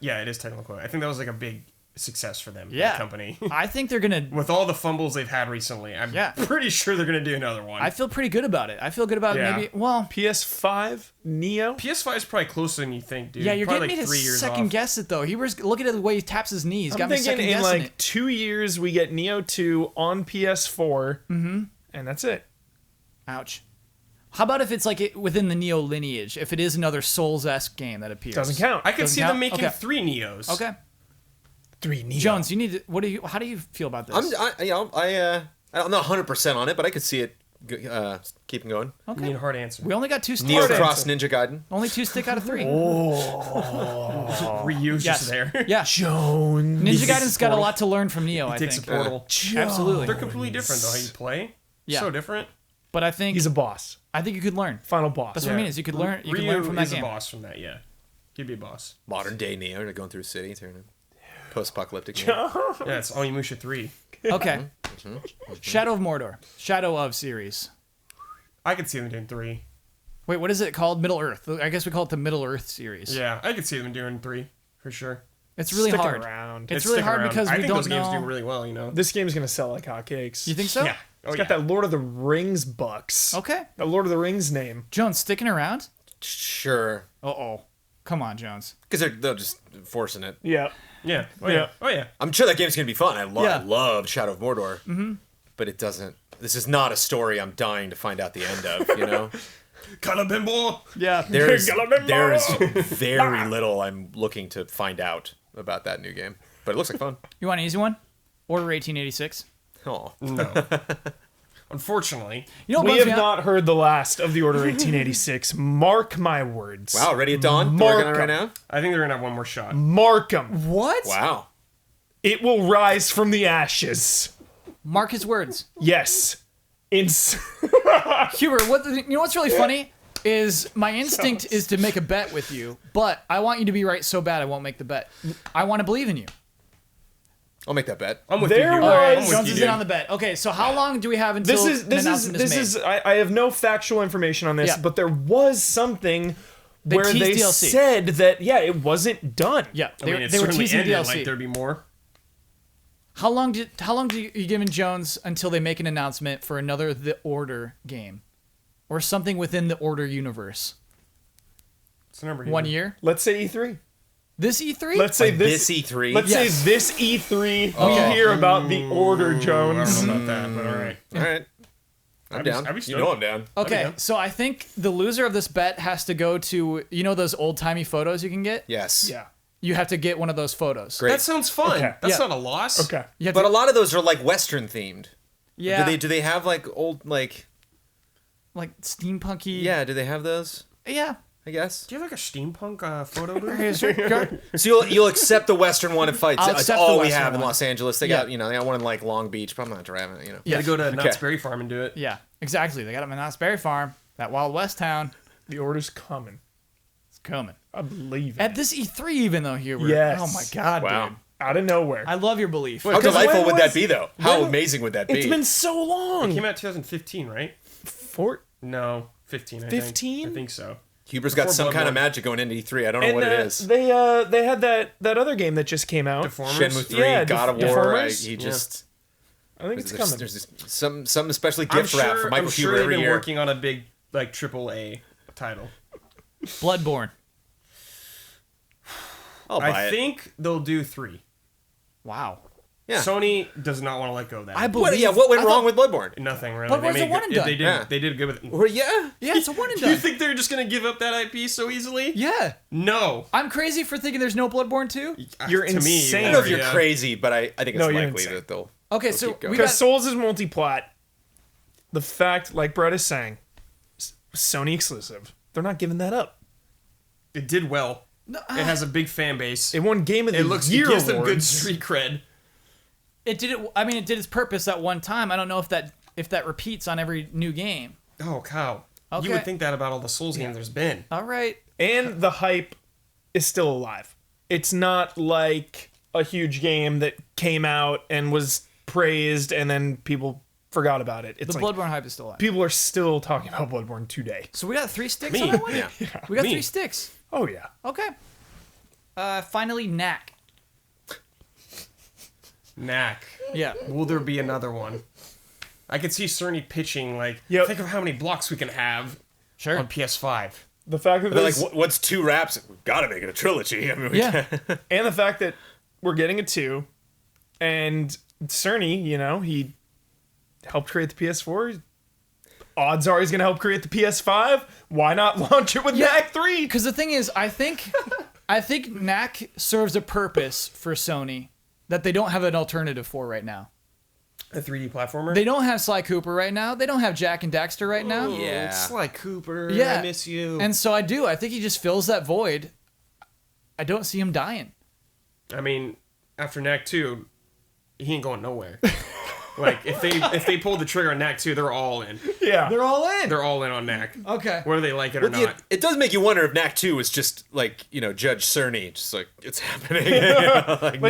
yeah, it is technical. I think that was like a big success for them, Yeah. the company. I think they're gonna. With all the fumbles they've had recently, I'm Yeah. pretty sure they're going to do another one. I feel pretty good about it. I feel good about Yeah. maybe. Well, PS5 Neo? PS5 is probably closer than you think, dude. yeah, you're probably getting me like to 3 years second off. guess it though. He was looking at the way he taps his knees. I'm Got me thinking second in guessing like it. 2 years we get Neo 2 on PS4, and that's it. Ouch. How about if it's like within the Neo lineage? If it is another Souls-esque game that appears, Doesn't count. I could Doesn't see count? them making Okay. 3 Neos. Okay, 3 Neo. Jones, you need to. How do you feel about this? I'm not 100% on it, but I could see it keeping going. You need a hard answer. We only got 2 Neo sticks. Cross Ninja Gaiden. Only 2 stick out of 3. Reuse Yes. just there. Yeah. Jones. Ninja Gaiden's got a lot to learn from Neo. I Takes think. a portal. Absolutely. They're completely different though. How you play. Yeah. So different. But I think He's a boss. I think you could learn. Final boss. That's what I mean. Is you could learn. You could Ryu learn from that is game. a boss from that. Yeah. He'd be a boss. Modern day Neo, like going through a city, turning post-apocalyptic. game. Yeah, it's Onimusha 3. Okay. Shadow of Mordor. Shadow of series. I could see them doing 3. Wait, what is it called? Middle Earth. I guess we call it the Middle Earth series. Yeah, I could see them doing 3 for sure. It's really Sticking hard. around. It's really sticking hard around. because I we think don't those games know. do really well. You know. This game's gonna sell like hotcakes. You think so? Yeah. Oh, It's yeah. got that Lord of the Rings bucks. Okay. That Lord of the Rings name. Jones sticking around? Sure, Uh-oh. Come on, Jones. because they're just forcing it. Yeah. Yeah. Oh Yeah. yeah. Oh yeah. I'm sure that game's gonna be fun. I Yeah. love Shadow of Mordor, but it doesn't. This is not a story I'm dying to find out the end of. You know, Kalabimbo. Yeah. there's Galamimbo! very little I'm looking to find out about that new game, but it looks like fun. You want an easy one? Order 1886. Oh, No. Unfortunately. You know what We bums have me out? not heard the last of the Order 1886. Mark my words. wow! Ready at dawn? We're working on it right now. I think they're gonna have one more shot. Mark 'em. What? Wow. It will rise from the ashes. Mark his words. Yes. Huber, you know what's really funny is my instinct is to make a bet with you, but I want you to be right so bad I won't make the bet. I want to believe in you. I'll make that bet. I'm with There you. Hugo. was- I'm Jones with you, is in dude. on the bet. Okay, so how long do we have until an announcement is made? I have no factual information on this, Yeah. but there was something where teased they DLC. said that it wasn't done. Yeah, I mean, it they were certainly teasing ended DLC. like there'd be more. How long do you giving Jones until they make an announcement for another The Order game, or something within the Order universe? What's the number? 1 Hugo? year? Let's say E3. This E3? Let's say Like this. this E3. Let's Yes. say this E3. Okay. We hear about the Order, I Jones. don't know about that, but all right. All right. I'm I'd be- down. I'd be You stoked. know I'm down. Okay, yeah. so I think the loser of this bet has to go to those old timey photos you can get. Yes. Yeah. You have to get one of those photos. Great. That sounds fun. Okay. That's Yeah. not a loss. Okay. You have But to, a lot of those are like Western themed. yeah, Do they have like old like like steampunky. yeah? Do they have those? yeah. I guess. Do you have like a steampunk photo booth? Here's your- go- So you'll accept the Western one and fight. I'll It's accept all the we Western have in one. Los Angeles. They Yeah. got they got one in like Long Beach, but I'm not driving it. You gotta go to Knott's Berry Farm and do it. Yeah, exactly. They got them in Knott's Berry Farm, that Wild West town. The Order's coming. It's coming. I believe it. At this E3, even though, Hubert. Yes. Oh my God, Wow. dude. Out of nowhere. I love your belief. How Because delightful when would that was- be, though? How when- amazing would that be? It's been so long. It came out 2015, right? No, 15. I 15? think. I think so. Huber's got Before some kind of Bloodborne. magic going into E3. I don't know And what it is. they had that other game that just came out. Deformers. Shenmue 3, Yeah, God of War. Deformers? He just... I think it's There's, coming. there's just some especially I'm gift wrap for Michael sure Huber they've every been year. working on a big like AAA title. Bloodborne. I'll buy I it. think they'll do 3. Wow. Yeah. Sony does not want to let go of that. I believe. What went I wrong thought- with Bloodborne? Nothing really. Bloodborne's a one and done. They did. Yeah. They did good with it. Well, yeah. Yeah, it's a one and Do you done. think they're just gonna give up that IP so easily? Yeah. No. I'm crazy for thinking there's no Bloodborne 2. You're To me, insane. I don't know if you're yeah. crazy, but I think it's No, you're likely insane. that they'll... Okay, They'll so keep going. we got Because Souls is multi-plat. The fact, like Brett is saying, Sony exclusive. They're not giving that up. It did well. No, It has a big fan base. It won Game of the It looks. Year It gives them good awards. street cred. it did it. I mean, it did its purpose at one time. I don't know if that repeats on every new game. Oh cow! Okay. You would think that about all the Souls games there's been. All right. And the hype is still alive. It's not like a huge game that came out and was praised and then people forgot about it. It's The like Bloodborne hype is still alive. people are still talking about Bloodborne today. So we got 3 sticks Me. on that one? Yeah. We got Me. 3 sticks. Oh yeah. Okay. Finally, Knack. Knack. Yeah. Will there be another one? I could see Cerny pitching like, Yep. think of how many blocks we can have Sure. on PS5. The fact that They're like, there's- what's 2 raps? We've got to make it a trilogy. I mean, we Yeah. can't- and the fact that we're getting a 2 and Cerny, he helped create the PS4. Odds are he's going to help create the PS5. Why not launch it with Knack 3? Because the thing is, I think Knack serves a purpose for Sony that they don't have an alternative for right now. A 3D platformer. They don't have Sly Cooper right now. They don't have Jack and Daxter right now. Yeah. It's like Cooper. Yeah. I miss you. And so I do. I think he just fills that void. I don't see him dying. I mean, after Knack 2, he ain't going nowhere. Like if they pull the trigger on Knack 2, they're all in. Yeah. They're all in. They're all in on Knack. Okay. Whether they like it or Well, not. it does make you wonder if Knack 2 is just like, Judge Cerny, just like, it's happening. Like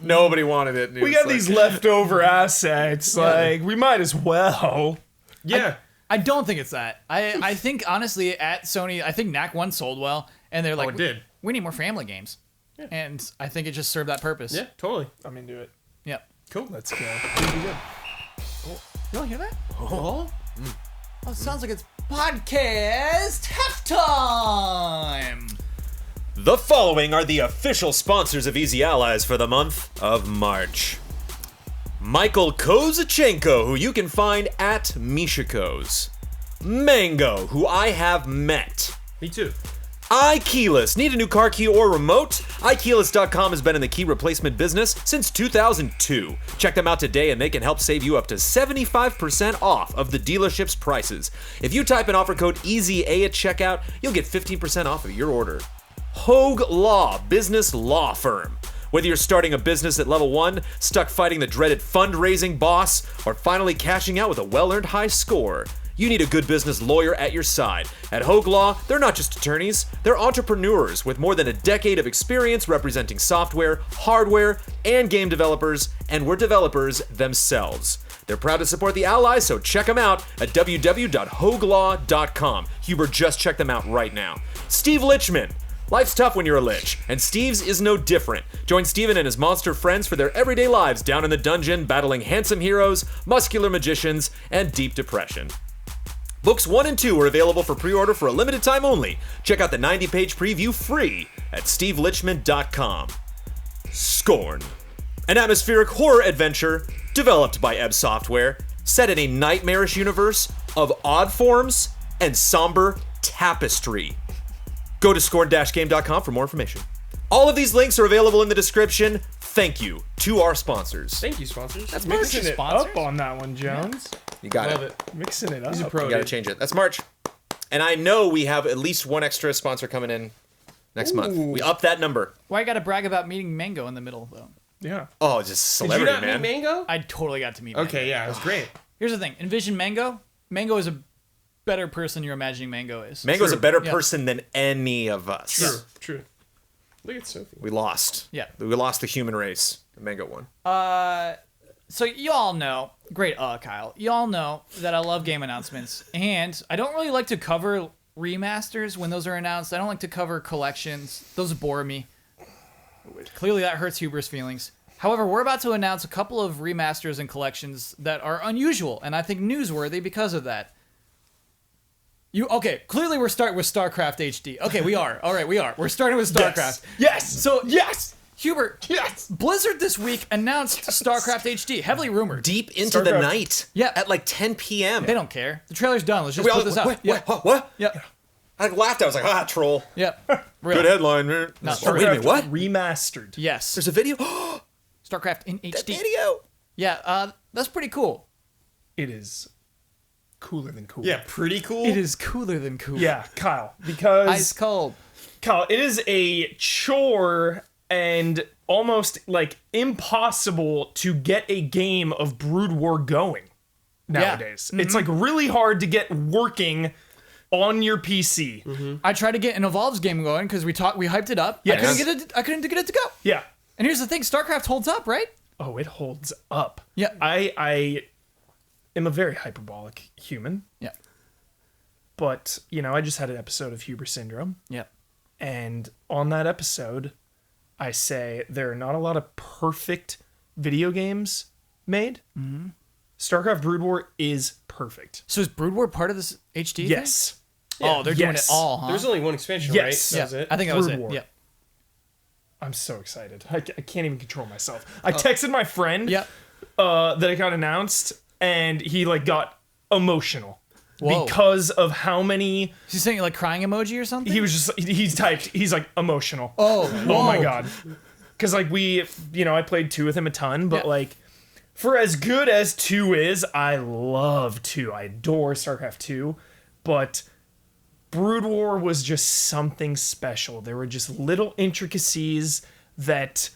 nobody wanted it. and it We was got like- these leftover assets. Like, we might as well. Yeah. I don't think it's that. I think honestly at Sony, I think Knack 1 sold well, and they're like, it did. we need more family games, and I think it just served that purpose. Yeah, totally. I'm into it. Yep. Cool. Let's go. You don't hear that? Oh. Oh, it sounds like it's podcast halftime. The following are the official sponsors of Easy Allies for the month of March. Michael Kozachenko, who you can find at Mishiko's. Mango, who I have met. Me too. iKeyless. Need a new car key or remote? iKeyless.com has been in the key replacement business since 2002. Check them out today and they can help save you up to 75% off of the dealership's prices. If you type in offer code EASY at checkout, you'll get 15% off of your order. Hogue Law, business law firm. Whether you're starting a business at level 1, stuck fighting the dreaded fundraising boss, or finally cashing out with a well-earned high score, you need a good business lawyer at your side. At Hogue Law, they're not just attorneys, they're entrepreneurs with more than a decade of experience representing software, hardware, and game developers, and we're developers themselves. They're proud to support the Allies, so check them out at www.hogelaw.com. Huber just checked them out right now. Steve Lichman. Life's tough when you're a lich, and Steve's is no different. Join Steven and his monster friends for their everyday lives down in the dungeon, battling handsome heroes, muscular magicians, and deep depression. Books 1 and 2 are available for pre-order for a limited time only. Check out the 90-page preview free at stevelichman.com. Scorn. An atmospheric horror adventure developed by Ebb Software, set in a nightmarish universe of odd forms and somber tapestry. Go to scorn-game.com for more information. All of these links are available in the description. Thank you to our sponsors. Thank you, sponsors. That's Mixing March's it sponsors. up on that one, Jones. You got Love it. it. Mixing it up. He's a pro. You got to dude. change it. That's March. And I know we have at least one extra sponsor coming in next month. We up that number. Why you gotta brag about meeting Mango in the middle though? Yeah. Oh, just Did you celebrity, not man. meet Mango? I totally got to meet Mango. Okay, yeah, it was great. Here's the thing. Envision Mango. Mango is a better person you're imagining Mango is. Mango's True. a better Yeah. person than any of us. True. Look at Sophie. We lost. Yeah. We lost the human race. The Mango won. So you all know, great, Kyle. You all know that I love game announcements, and I don't really like to cover remasters when those are announced. I don't like to cover collections; those bore me. Clearly, that hurts Huber's feelings. However, we're about to announce a couple of remasters and collections that are unusual, and I think newsworthy because of that. Clearly we're starting with StarCraft HD. Okay, we are. All right, we are. We're starting with StarCraft. Yes. So Yes. Hubert, Yes. Blizzard this week announced StarCraft HD, heavily rumored. Deep into the StarCraft. night. Yeah. At like 10 p.m. They don't care. The trailer's done. Let's just We all put this out. What? Yep. I laughed. I was like, troll. Yep. Real. Good headline. No, Oh, wait a minute. What? Remastered. Yes. There's a video. StarCraft in That HD. video. Yeah, that's pretty cool. It is cooler than cool. Yeah, pretty cool. It is cooler than cool. Yeah, Kyle. Because Ice cold. Kyle, it is a chore and almost like impossible to get a game of Brood War going nowadays. It's like really hard to get working on your PC. I tried to get an Evolves game going because we hyped it up. Yes. I couldn't get it to go. Yeah. And here's the thing, StarCraft holds up, right? Oh, it holds up. Yeah. I am a very hyperbolic human, Yeah. but I just had an episode of Huber Syndrome, Yep. and on that episode, I say there are not a lot of perfect video games made. Mm-hmm. StarCraft Brood War is perfect. So is Brood War part of this HD thing? Yes. Oh, they're doing it Yes. all, huh? There's only one expansion, Yes. right? yeah. That was it. I think that was Brood it. War. Yeah. I'm so excited. I can't even control myself. I texted my friend Yep. that it got announced, and he got emotional Whoa. because of how many. Is he saying like crying emoji or something? He was just he's typed. He's like emotional. Oh, Oh my whoa. god. Because I played 2 with him a ton, but Yeah. for as good as 2 is, I love 2. I adore StarCraft 2, but Brood War was just something special. There were just little intricacies that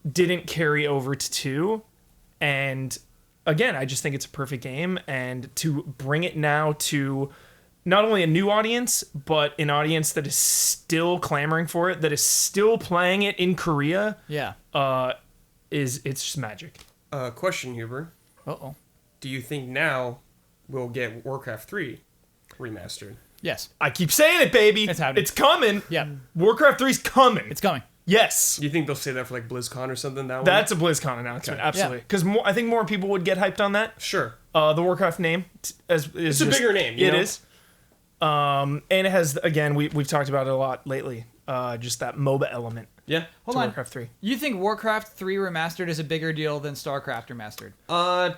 didn't carry over to 2, and again, I just think it's a perfect game, and to bring it now to not only a new audience, but an audience that is still clamoring for it, that is still playing it in Korea, Yeah. it's just magic. Question, Huber. Uh-oh. Do you think now we'll get Warcraft 3 remastered? Yes. I keep saying it, baby. It's happening. It's coming. Yeah. Warcraft 3's coming. It's coming. Yes. Do you think they'll say that for like BlizzCon or something? That one? That's a BlizzCon announcement, Okay. absolutely. Because I think more people would get hyped on that. Sure. The Warcraft name is a bigger name, you It know? is. And it has, again, we've talked about it a lot lately. Just that MOBA element Yeah. to Hold on. Warcraft 3. You think Warcraft 3 Remastered is a bigger deal than StarCraft Remastered?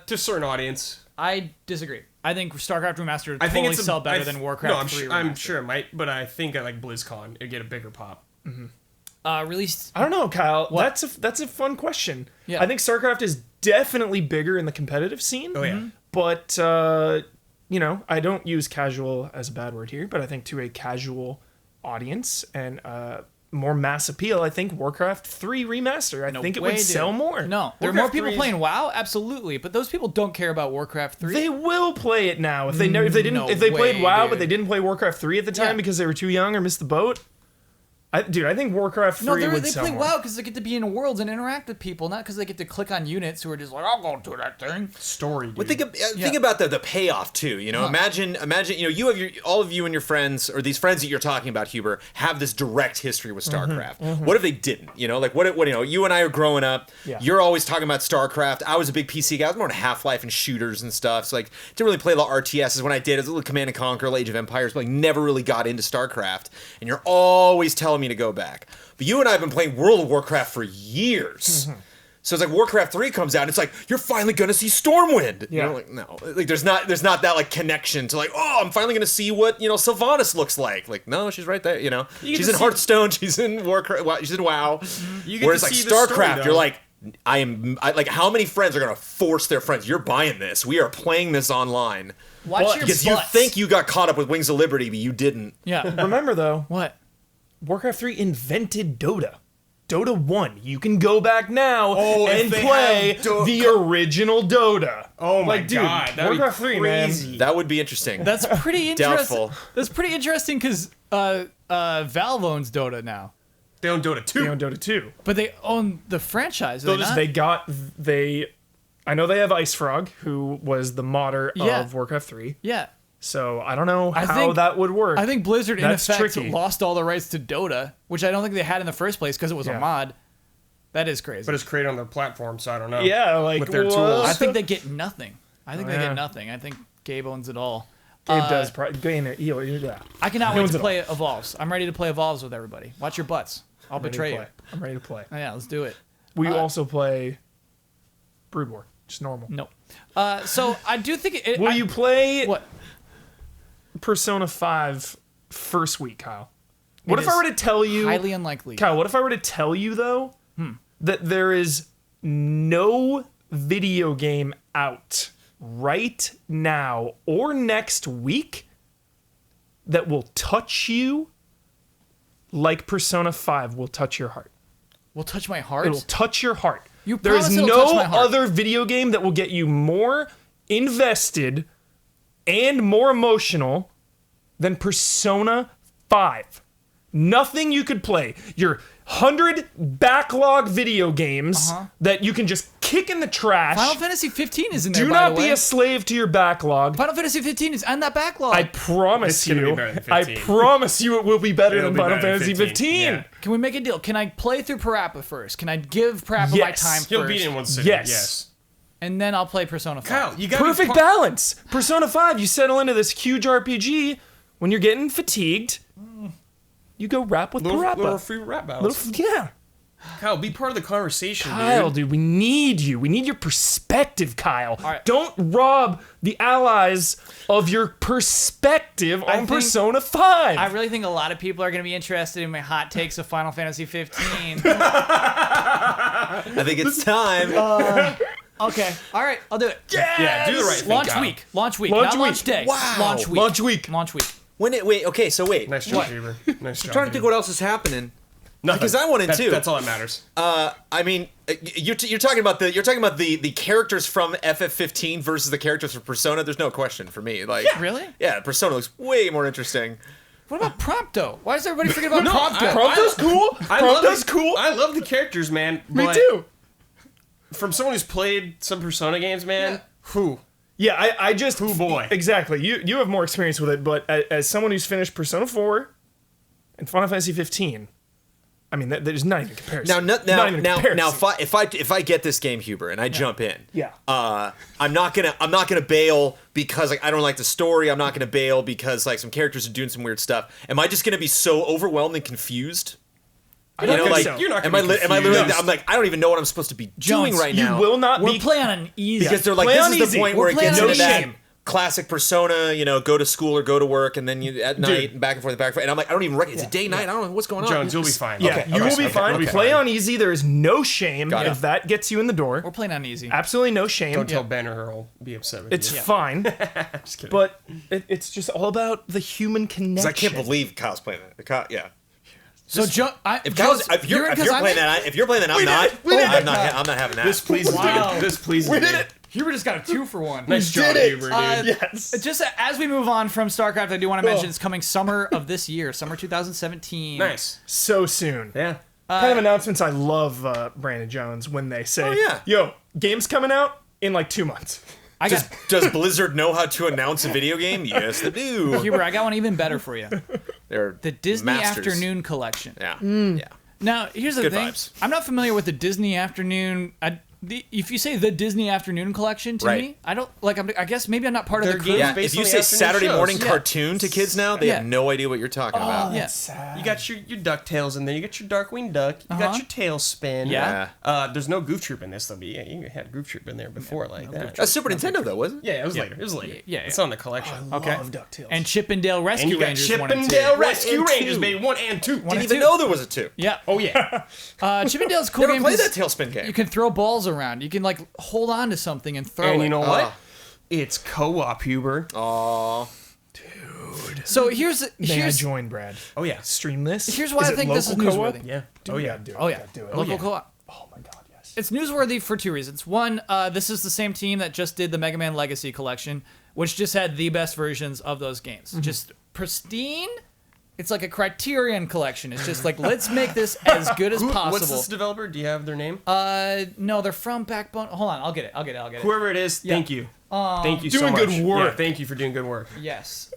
To a certain audience. I disagree. I think StarCraft Remastered would I think totally it's sell better than Warcraft 3 Remastered. I'm sure it might, but I think at like BlizzCon it'd get a bigger pop. Released. I don't know, Kyle. That's a fun question. Yeah. I think StarCraft is definitely bigger in the competitive scene. Oh yeah. But I don't use casual as a bad word here, but I think to a casual audience and more mass appeal, I think Warcraft 3 Remaster. I think it way, would dude. sell more. No, there are more Warcraft people 3 is- playing WoW, absolutely, but those people don't care about Warcraft 3. They will play it now if they played way, WoW, dude. but they didn't play Warcraft 3 at the time Yeah. because they were too young or missed the boat. I think Warcraft 3 No, would they sell play more. WoW because they get to be in worlds and interact with people, not because they get to click on units who are just like, I'll go do that thing. Story. Dude. But think about the payoff too. Imagine you have all of you and your friends, or these friends that you're talking about, Huber, have this direct history with StarCraft. What if they didn't? What you and I are growing up. Yeah. You're always talking about StarCraft. I was a big PC guy. I was more into Half-Life and shooters and stuff. So didn't really play a lot of RTSs. When I did, it was a little Command and Conquer, Age of Empires, but never really got into StarCraft. And you're always telling me to go back. But you and I have been playing World of Warcraft for years. So it's like Warcraft 3 comes out, and it's like, you're finally gonna see Stormwind. Yeah. No. There's not that connection to I'm finally gonna see what, Sylvanas looks like. No, she's right there, She's in Hearthstone, she's in Warcraft, she's in WoW. You get Whereas to see the story, StarCraft, though. you're like, how many friends are gonna force their friends? You're buying this. We are playing this online. Watch your Because you butts. think you got caught up with Wings of Liberty, but you didn't. Yeah. Remember though, What? Warcraft 3 invented Dota. Dota 1. You can go back now if and they play have the original Dota. Oh my dude, god, that'd be Warcraft 3, man. crazy. That would be interesting. That's pretty interesting. Doubtful. That's pretty interesting because Valve owns Dota now. They own Dota 2. They own Dota 2. But they own the franchise. Do they not? I know they have Ice Frog, who was the modder Yeah. of Warcraft 3. Yeah. So I don't know how think- that would work. I think Blizzard, That's in effect, tricky. lost all the rights to Dota, which I don't think they had in the first place because it was a Yeah. mod. That is crazy. But it's created on their platform, so I don't know. Yeah, like, with their what? tools. I think they get nothing. I think they Yeah. get nothing. I think Gabe owns it all. Gabe does. Yeah. I cannot He wait owns to it play Evolves. I'm ready to play Evolves with everybody. Watch your butts. I'll betray you. I'm ready to play. Oh, yeah, let's do it. We also play Brood War, just normal. No. So I do think it. Will you play What? Persona 5 first week, Kyle? What It if I is were to tell you, Highly unlikely. Kyle? What if I were to tell you though that there is no video game out right now or next week that will touch you like Persona 5 will touch your heart? Will touch my heart. It'll touch your heart. You There is promise it'll touch no my heart. other video game that will get you more invested and more emotional than Persona 5. Nothing you could play. Your 100 backlog video games that you can just kick in the trash. Final Fantasy 15 is in there. Do by not the be way. a slave to your backlog. Final Fantasy 15 is on that backlog. I promise It's gonna be you. better than I 15. promise you it will be better It'll than be Final better than Fantasy 15. Yeah. Can we make a deal? Can I play through Parappa first? Can I give Parappa my Yes. time You'll first? beat it in one sitting. Yes. And then I'll play Persona 5. Kyle, you got Perfect balance. Persona 5, you settle into this huge RPG. When you're getting fatigued, you go rap with Parappa. little free rap battles. Yeah. Kyle, be part of the conversation, Kyle, dude. dude, we need you. We need your perspective, Kyle. right. Don't rob the allies of your perspective on think- Persona 5. I really think a lot of people are going to be interested in my hot takes of Final Fantasy 15. I think it's time. Okay. All right. I'll do it. Yeah, do the right thing, Launch Kyle. week. Launch week. Launch Not week. launch day. Wow. Launch week. Launch week. Launch week. Okay, so wait. Nice job, Huber. Nice job. I'm trying to think what else is happening. Nothing. because I wanted to. That's all that matters. I mean, you're talking about the characters from FF15 versus the characters from Persona. There's no question for me. Like, Really? yeah, Persona looks way more interesting. What about Prompto? Why does everybody forget about No, Prompto? Prompto's cool. Prompto's cool. I love the characters, man. Me but too. From someone who's played some Persona games, man, who? Yeah, I just... Who boy? Exactly. You have more experience with it, but as someone who's finished Persona 4 and Final Fantasy 15, I mean, there's not even comparison. Not even comparison. If I get this game, Huber, and I jump in, Yeah. I'm not gonna bail because like I don't like the story. I'm not gonna bail because like some characters are doing some weird stuff. Am I just gonna be so overwhelmed and confused? I don't think like so. You're not am gonna be I literally? confused. I'm like I don't even know what I'm supposed to be doing Jones, right You now. will not We're be... playing on an easy. because they're like Play this on is the easy. point We're where it gets playing on into that shame. classic Persona. You know, go to school or go to work, and then you at night and back and forth, and I'm like I don't even recognize. It's a day night. I don't know what's going on. Jones, you'll be fine. Yeah, Okay, you will be okay, fine. okay. Play on easy. There is no shame Got it. if that gets you in the door. We're playing on easy. Absolutely no shame. Don't tell Ben or he'll be upset with It's you. fine, Just kidding. but it's just all about the human connection. I can't believe Kyle's playing that. Yeah. So, if If you're playing that, I'm not. I'm not having that. This pleases Wow. me. This pleases me. We did it. Huber just got a 2-for-1. Nice job, Huber, dude. Yes. Just as we move on from StarCraft, I do want to mention it's coming summer of this year, summer 2017. Nice. So soon. Yeah. Kind of announcements I love, Brandon Jones, when they say, Oh, yeah. yo, game's coming out in like 2 months. I got Does Blizzard know how to announce a video game? Yes, they do. Huber. I got one even better for you. They're The Disney masters. Afternoon Collection. Yeah, yeah. Now, here's the Good thing. vibes. I'm not familiar with the Disney Afternoon. If you say the Disney Afternoon Collection to Right. me, I don't like. I guess maybe I'm not part Their of the crew. games Yeah, based if you on the say afternoon Saturday shows. morning Yeah. cartoon to kids now, they Yeah. have no idea what you're talking about. Yeah. You got your DuckTales in there. You got your Darkwing Duck. You got your Tailspin. Yeah. There's no Goof Troop in this though, but yeah, you had Goof Troop in there before like that. That's Super Nintendo though, wasn't it? Yeah, it was later. It was later. Yeah, It's yeah. on the collection. Okay. Love DuckTales. And Chippendale And Rescue you got Rangers 1 and 2. Chippendale Rescue and Rangers, two. baby. 1 and 2. Didn't and even two. know there was a 2. Yeah. Oh yeah. Chippendale's a cool Never game. played 'cause that Tailspin game. You can throw balls around. You can like hold on to something and throw And it. you know what? Ah. It's co-op, Huber. Aw. So here's May I join, Brad? Oh yeah. Stream this? Here's why Is I it think this is local co-op? newsworthy. Yeah. Dude, Oh we yeah. gotta do it. Oh We yeah. gotta do it. Local yeah. co-op. Oh my god, yes. It's newsworthy for 2 reasons. One, this is the same team that just did the Mega Man Legacy Collection, which just had the best versions of those games. Just pristine, It's like a Criterion collection. It's just like, let's make this as good as possible. What's this developer? Do you have their name? No, they're from Backbone. Hold on, I'll get it. Whoever it is, thank you. Thank you so doing much. good work. Yeah, thank you for doing good work. Yes.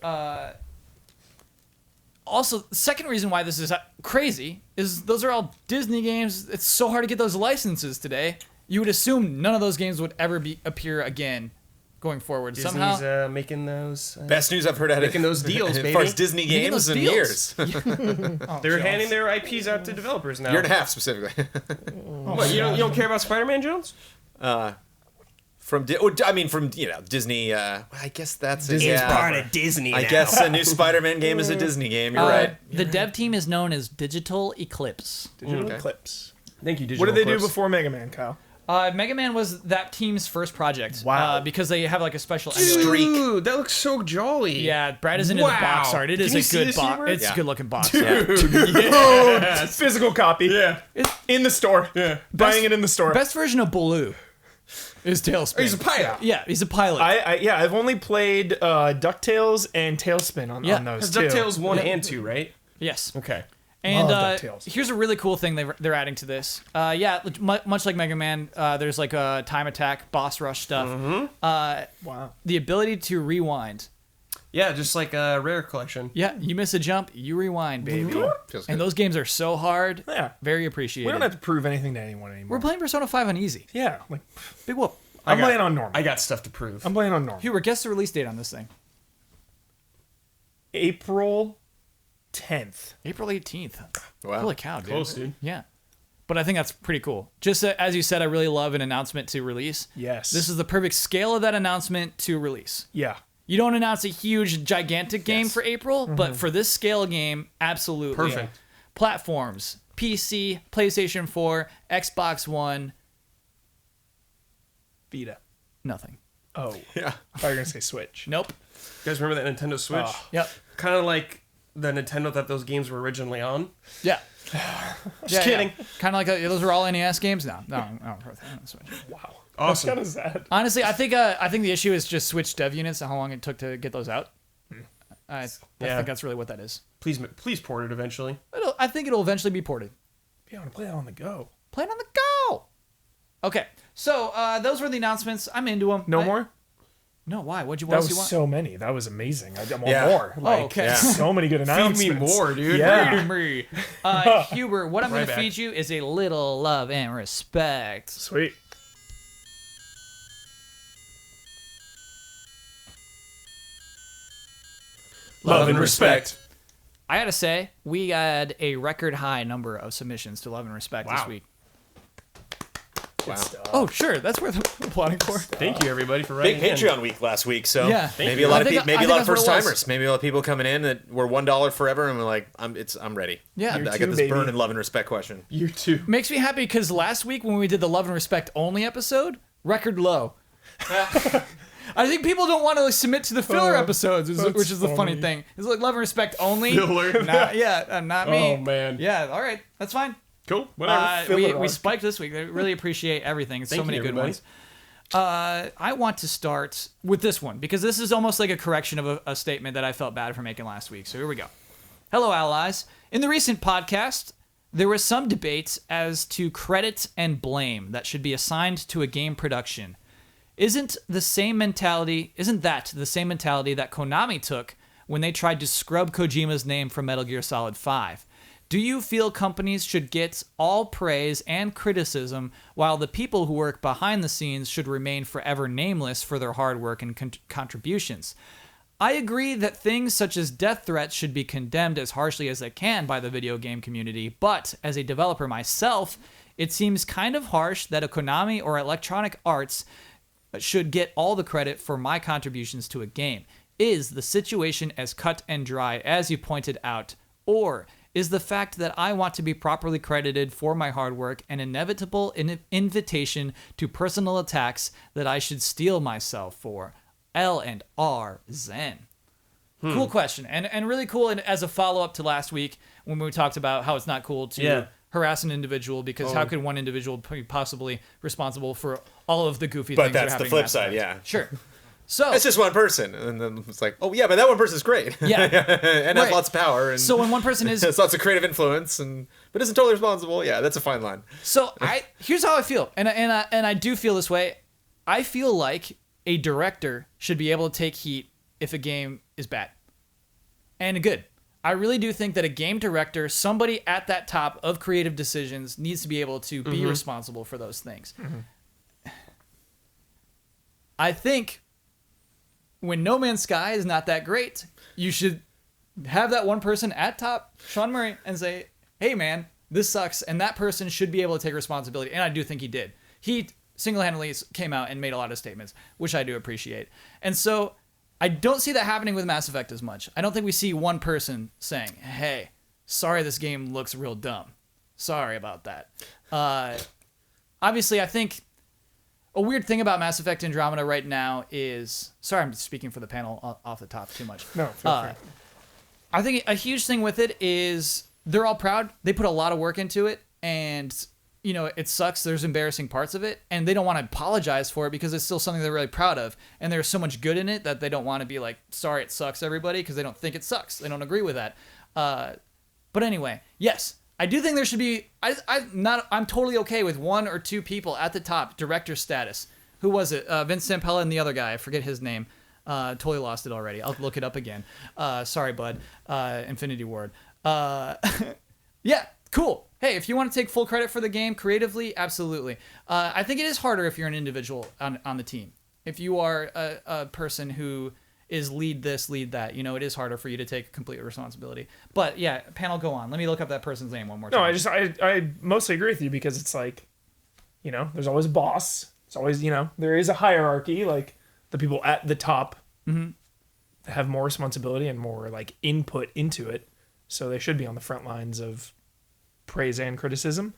Also, the second reason why this is crazy is those are all Disney games. It's so hard to get those licenses today. You would assume none of those games would ever appear again going forward. Disney's Somehow, making those. Best news I've heard out of Making those deals, as baby. far as Disney Making games those in deals. years. They're handing their IPs out to developers now. Year and a half specifically. What, you don't care about Spider-Man, Jones? From Disney. I guess that's Disney's yeah. Part of Disney now. I guess a new Spider-Man game is a Disney game. You're right. The dev team is known as Digital Eclipse. Digital Okay. Eclipse. Thank you, Digital What did they do Eclipse. before Mega Man, Kyle? Mega Man was that team's first project. Wow. Because they have like a special emulator. Dude, that looks so jolly. Yeah, Brad is into the box art. It Can is you a see good this, box. Hubert? It's Yeah. a good looking box art. Yes. Physical copy. Yeah. In the store. Yeah. Buying it in the store. Best version of Baloo is Tailspin. He's a pilot. Yeah, he's a pilot. I've only played DuckTales and Tailspin on those Because too. DuckTales 1 and 2, right? yes. Okay. And Love DuckTales. here's a really cool thing they're adding to this. Much like Mega Man, there's like a time attack, boss rush stuff. Wow. The ability to rewind. Yeah, just like a Rare collection. Yeah, you miss a jump, you rewind, baby. Feels And good. those games are so hard. Yeah. Very appreciated. We don't have to prove anything to anyone anymore. We're playing Persona 5 on easy. Yeah. Like, Big whoop. I'm playing on normal. I got stuff to prove. I'm playing on normal. Hubert, guess the release date on this thing. April 10th. April 18th. Wow. Holy cow, dude. Close, dude. Yeah. But I think that's pretty cool. Just as you said, I really love an announcement to release. Yes. This is the perfect scale of that announcement to release. Yeah. You don't announce a huge, gigantic game for April, but for this scale game, absolutely. Perfect. Platforms, PC, PlayStation 4, Xbox One, Vita. nothing. Oh. Yeah. I thought you were going to say Switch. Nope. You guys remember that Nintendo Switch? Oh. Yep. Kind of like the Nintendo that those games were originally on. Yeah. Just kidding. Kind of like those are all NES games now. No. Switch. Wow. Awesome. That's kind of sad. Honestly, I think the issue is just Switch dev units and how long it took to get those out. I think that's really what that is. Please port it eventually. I think it'll eventually be ported. Yeah, I want to play that on the go. Play it on the go. Okay, so those were the announcements. I'm into them. No more? No, why? What That else was you want? so many. That was amazing. I want Yeah. more. Like, okay. Yeah. so many good Feed announcements. me more, dude. Yeah. Hubert, what I'm going Right to back. feed you is a little love and respect. Sweet. Love and respect. I gotta say, we had a record high number of submissions to Love and Respect this Wow. week. Wow. Oh, sure, that's worth applauding for. Thank you, everybody, for Big writing in. Patreon week last week, so Yeah. maybe you. a lot I of think- people, maybe I a lot of think that's first what it was. timers, maybe a lot of people coming in that were $1 forever, and we're like, I'm ready. Yeah. I Year got two, this baby. burning love and respect question. You too. Makes me happy because last week when we did the Love and Respect only episode, record low. I think people don't want to submit to the filler episodes, that's which is the funny funny. thing. It's like Love and Respect only. Filler. Not me. Oh, man. Yeah, all right, that's fine. Cool. Whatever. We arc. spiked this week. I really appreciate everything. It's so Thank many you, good everybody. ones. I want to start with this one because this is almost like a correction of a statement that I felt bad for making last week. So here we go. Hello, allies. In the recent podcast, there was some debate as to credit and blame that should be assigned to a game production. Isn't that the same mentality that Konami took when they tried to scrub Kojima's name from Metal Gear Solid 5? Do you feel companies should get all praise and criticism while the people who work behind the scenes should remain forever nameless for their hard work and contributions? I agree that things such as death threats should be condemned as harshly as they can by the video game community, but as a developer myself, it seems kind of harsh that a Konami or Electronic Arts should get all the credit for my contributions to a game. Is the situation as cut and dry as you pointed out, or is the fact that I want to be properly credited for my hard work an inevitable invitation to personal attacks that I should steel myself for? L and R Zen. Cool question, and really cool. And as a follow-up to last week when we talked about how it's not cool to harass an individual because how could one individual be possibly responsible for all of the goofy But things that are that's the happening in flip Mass side, Effect? yeah. Sure. So It's just one person, and then it's like, oh yeah, but that one person's great. Yeah. and has Right. lots of power, and so when one person is has lots of creative influence, but isn't totally responsible. Yeah, that's a fine line. So here's how I feel, and I do feel this way. I feel like a director should be able to take heat if a game is bad and good. I really do think that a game director, somebody at that top of creative decisions, needs to be able to be responsible for those things. I think when No Man's Sky is not that great, you should have that one person at top, Sean Murray, and say, hey man, this sucks, and that person should be able to take responsibility, and I do think he did. He single-handedly came out and made a lot of statements, which I do appreciate. And so I don't see that happening with Mass Effect as much. I don't think we see one person saying, hey, sorry this game looks real dumb. Sorry about that. Obviously, I think a weird thing about Mass Effect Andromeda right now is... Sorry, I'm speaking for the panel off the top too much. No, feel free. I think a huge thing with it is they're all proud. They put a lot of work into it, and you know it sucks. There's embarrassing parts of it, and they don't want to apologize for it because it's still something they're really proud of. And there's so much good in it that they don't want to be like, sorry, it sucks, everybody, because they don't think it sucks. They don't agree with that. But anyway, yes, I do think there should be. I'm totally okay with one or two people at the top, director status. Who was it? Vince Zampella and the other guy. I forget his name. Totally lost it already. I'll look it up again. Sorry, bud. Infinity Ward. Yeah, cool. Hey, if you want to take full credit for the game creatively, absolutely. I think it is harder if you're an individual on the team. If you are a person who is lead this, lead that, you know, it is harder for you to take complete responsibility. But yeah, panel, go on. Let me look up that person's name one more time. No, I mostly agree with you because it's like, you know, there's always a boss. It's always, you know, there is a hierarchy. Like the people at the top have more responsibility and more like input into it. So they should be on the front lines of praise and criticism.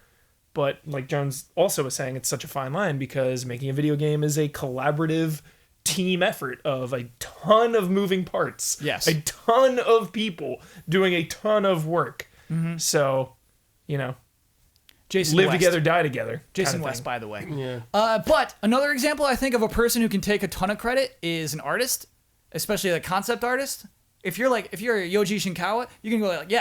But like Jones also was saying, it's such a fine line because making a video game is a collaborative team effort of a ton of moving parts. Yes. A ton of people doing a ton of work. So, you know, Jason live West. together, die together. Jason kind of West, thing. by the way. Yeah. But another example I think of a person who can take a ton of credit is an artist, especially a concept artist. If you're Yoji Shinkawa, you can go like,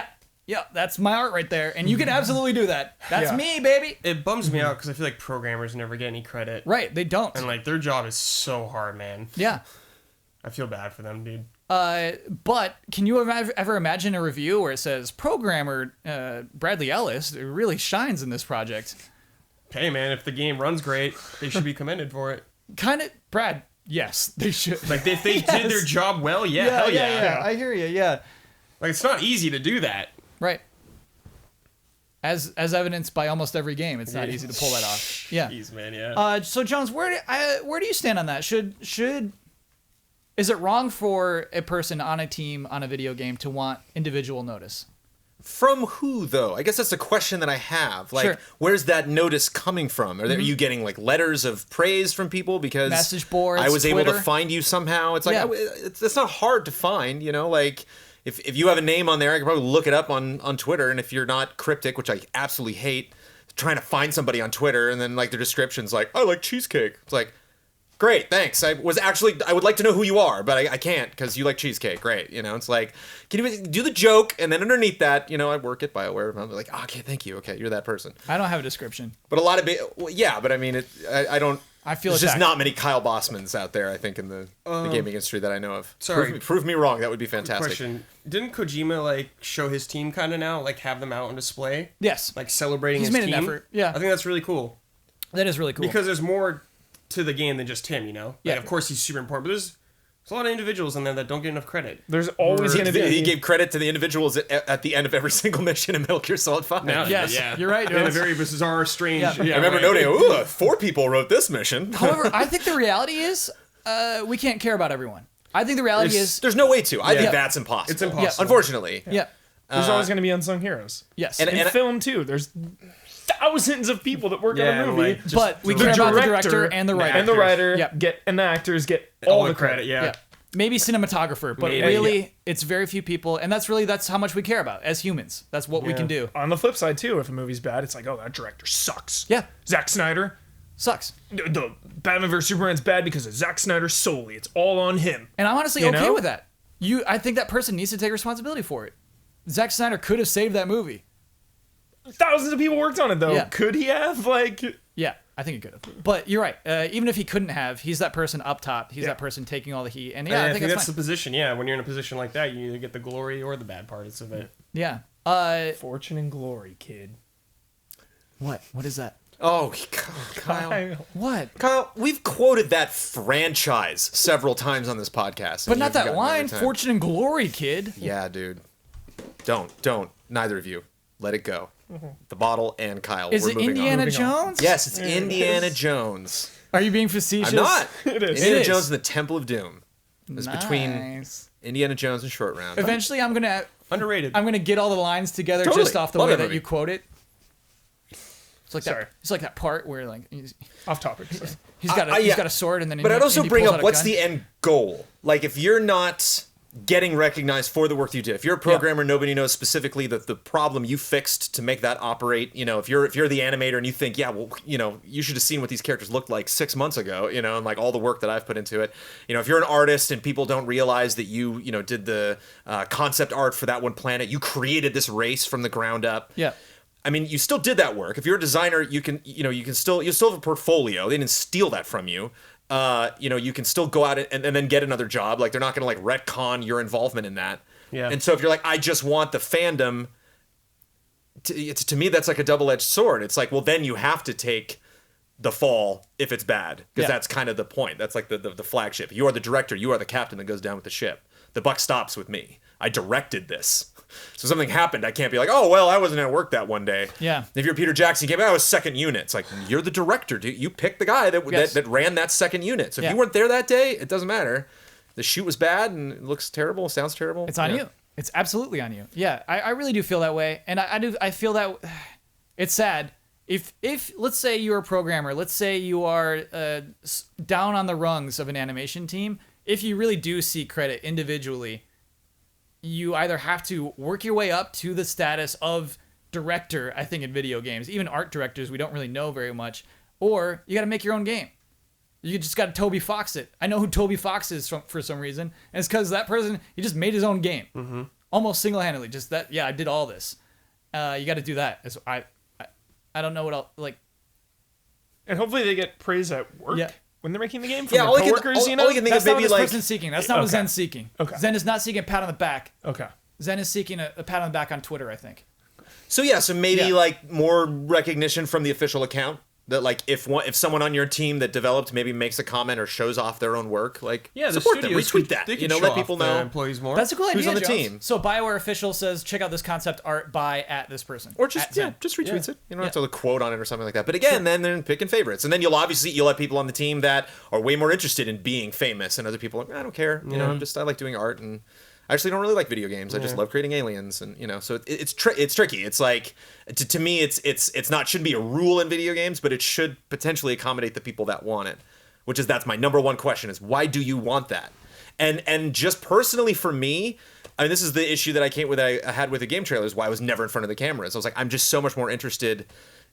yeah, that's my art right there, and you can absolutely do that. That's Yeah. me, baby. It bums me out because I feel like programmers never get any credit. Right, they don't. And like their job is so hard, man. Yeah. I feel bad for them, dude. But can you ever imagine a review where it says programmer Bradley Ellis really shines in this project? Hey, man, if the game runs great, they should be commended for it. Kind of, Brad. Yes, they should. Like if they did their job well, hell yeah. I hear you. Yeah. Like it's not easy to do that. Right. As evidenced by almost every game, it's not easy to pull that off. Yeah. Jeez, man, yeah. So Jones, where do you stand on that? Is it wrong for a person on a team on a video game to want individual notice? From who, though? I guess that's a question that I have. Like, Sure. where's that notice coming from? Are you getting like letters of praise from people because Message boards, I was able Twitter? to find you somehow? It's like Yeah. it's not hard to find, you know. Like if you have a name on there, I can probably look it up on Twitter. And if you're not cryptic, which I absolutely hate, trying to find somebody on Twitter and then like their description's like, I like cheesecake. It's like, great, thanks. I would like to know who you are, but I can't because you like cheesecake. Great, you know. It's like, can you do the joke and then underneath that, you know, I work at BioWare. And I'm like, okay, thank you. Okay, you're that person. I don't have a description. But a lot of yeah, but I mean, I don't. I feel there's just attacked. not many Kyle Bossmans out there. I think in the gaming industry that I know of. Sorry. Prove me wrong. That would be fantastic. Question: didn't Kojima like show his team kind of now, like have them out on display, Yes. like celebrating He's his made an team? effort, yeah. I think that's really cool That is really cool. because there's more to the game than just him. You know, like, Yeah. Of course, he's super important, but there's a lot of individuals in there that don't get enough credit. There's always going to be. He gave credit to the individuals at the end of every single mission in Metal Gear Solid 5. Now, Yes, you're right, In a Jones. very bizarre, strange. Yeah. I remember right. noting, ooh, 4 people wrote this mission. However, I think the reality is we can't care about everyone. I think the reality is There's no way to. I think Yeah. that's impossible. It's impossible. Unfortunately. yeah. There's always going to be unsung heroes. Yes. And- In film too, there's thousands of people that work Yeah, on a movie. like, just but we the care about the director and the writer. and the writer Yep. get and the actors get all all the the credit. credit. Yeah. Yeah. Maybe cinematographer, but Maybe, really it's very few people, and that's how much we care about as humans. That's what we can do. On the flip side too, if a movie's bad, it's like, oh, that director sucks. Yeah. Zack Snyder, Sucks. The Batman vs Superman's bad because of Zack Snyder solely. It's all on him. And I'm honestly You okay know? with that. I think that person needs to take responsibility for it. Zack Snyder could have saved that movie. Thousands of people worked on it though. Yeah. Could he have? Like, Yeah, I think he could have. But you're right. Even if he couldn't have, he's that person up top. He's that person taking all the heat. And yeah, And I think that's the fine. position. Yeah, when you're in a position like that, you either get the glory or the bad parts of it. Yeah. fortune and glory, kid. What? What is that? Oh, Kyle. What? Kyle, we've quoted that franchise several times on this podcast. But and not you've that forgotten every line, time. fortune and glory, kid. Yeah, dude. Don't. Neither of you. Let it go. The bottle and Kyle. Is We're it moving on. Indiana Moving on. Jones? Yes, it's Indiana Jones. Are you being facetious? I'm not. It is. Indiana It is. Jones and the Temple of Doom. It's between Nice. Indiana Jones and Short Round. Eventually, I'm Underrated. gonna get all the lines together Totally. just off the Love way that that movie. you quote it. It's like Sorry. that. It's like that part where like Off topic. he's got yeah. a sword and then. But I'd also Indy bring pulls up out a what's gun. the end goal? Like, if you're not getting recognized for the work that you did, if you're a programmer, nobody knows specifically the problem you fixed to make that operate. You know, if you're the animator and you think, yeah, well, you know, you should have seen what these characters looked like 6 months ago, you know, and like all the work that I've put into it. You know, if you're an artist and people don't realize that you know, did the concept art for that one planet, you created this race from the ground up. Yeah. I mean, you still did that work. If you're a designer, you still have a portfolio. They didn't steal that from you. You know, you can still go out and then get another job. Like, they're not going to like retcon your involvement in that. Yeah. And so if you're like, I just want the fandom, to me, that's like a double-edged sword. It's like, well, then you have to take the fall if it's bad, because Yeah. that's kind of the point. That's like the flagship. You are the director. You are the captain that goes down with the ship. The buck stops with me. I directed this. So something happened. I can't be like, oh, well, I wasn't at work that one day. Yeah. If you're Peter Jackson, I was second unit. It's like, you're the director, dude. You picked the guy Yes. that ran that second unit. So if Yeah. you weren't there that day, it doesn't matter. The shoot was bad and it looks terrible, sounds terrible. It's on Yeah. you. It's absolutely on you. Yeah, I really do feel that way, and I feel that it's sad. If let's say you're a programmer, let's say you are down on the rungs of an animation team, if you really do seek credit individually, you either have to work your way up to the status of director, I think, in video games. Even art directors, we don't really know very much. Or you got to make your own game. You just got to Toby Fox it. I know who Toby Fox is for some reason, and it's because that person, he just made his own game. Almost single-handedly. Just that, yeah, I did all this. You got to do that. I don't know what else, like... And hopefully they get praise at work Yeah. when they're making the game from Yeah, their all I can- coworkers, all- you know? all I can think That's of not what maybe this like... person's seeking. That's not what Okay. Zen's seeking. Okay. Zen is not seeking a pat on the back. Okay. Zen is seeking a pat on the back on Twitter, I think. So yeah, so maybe Yeah. like more recognition from the official account. That like if someone on your team that developed maybe makes a comment or shows off their own work, like Yeah, the support them, studios retweet could- that, they you could know, show let people off their know. employees more. That's a cool idea, Who's on the Jones. team? So BioWare official says, check out this concept art by at this person. Or just At Zen. just retweets Yeah. it. You don't have to quote on it or something like that. But again, then they're picking favorites, and then you'll have people on the team that are way more interested in being famous, and other people are like, I don't care. You know, I like doing art, and I actually don't really like video games. I just love creating aliens, and you know, so it's tricky. It's like to me, it's not shouldn't be a rule in video games, but it should potentially accommodate the people that want it. That's my number one question: is why do you want that? And just personally for me, I mean, this is the issue that I had with the game trailers. Why I was never in front of the cameras. I was like, I'm just so much more interested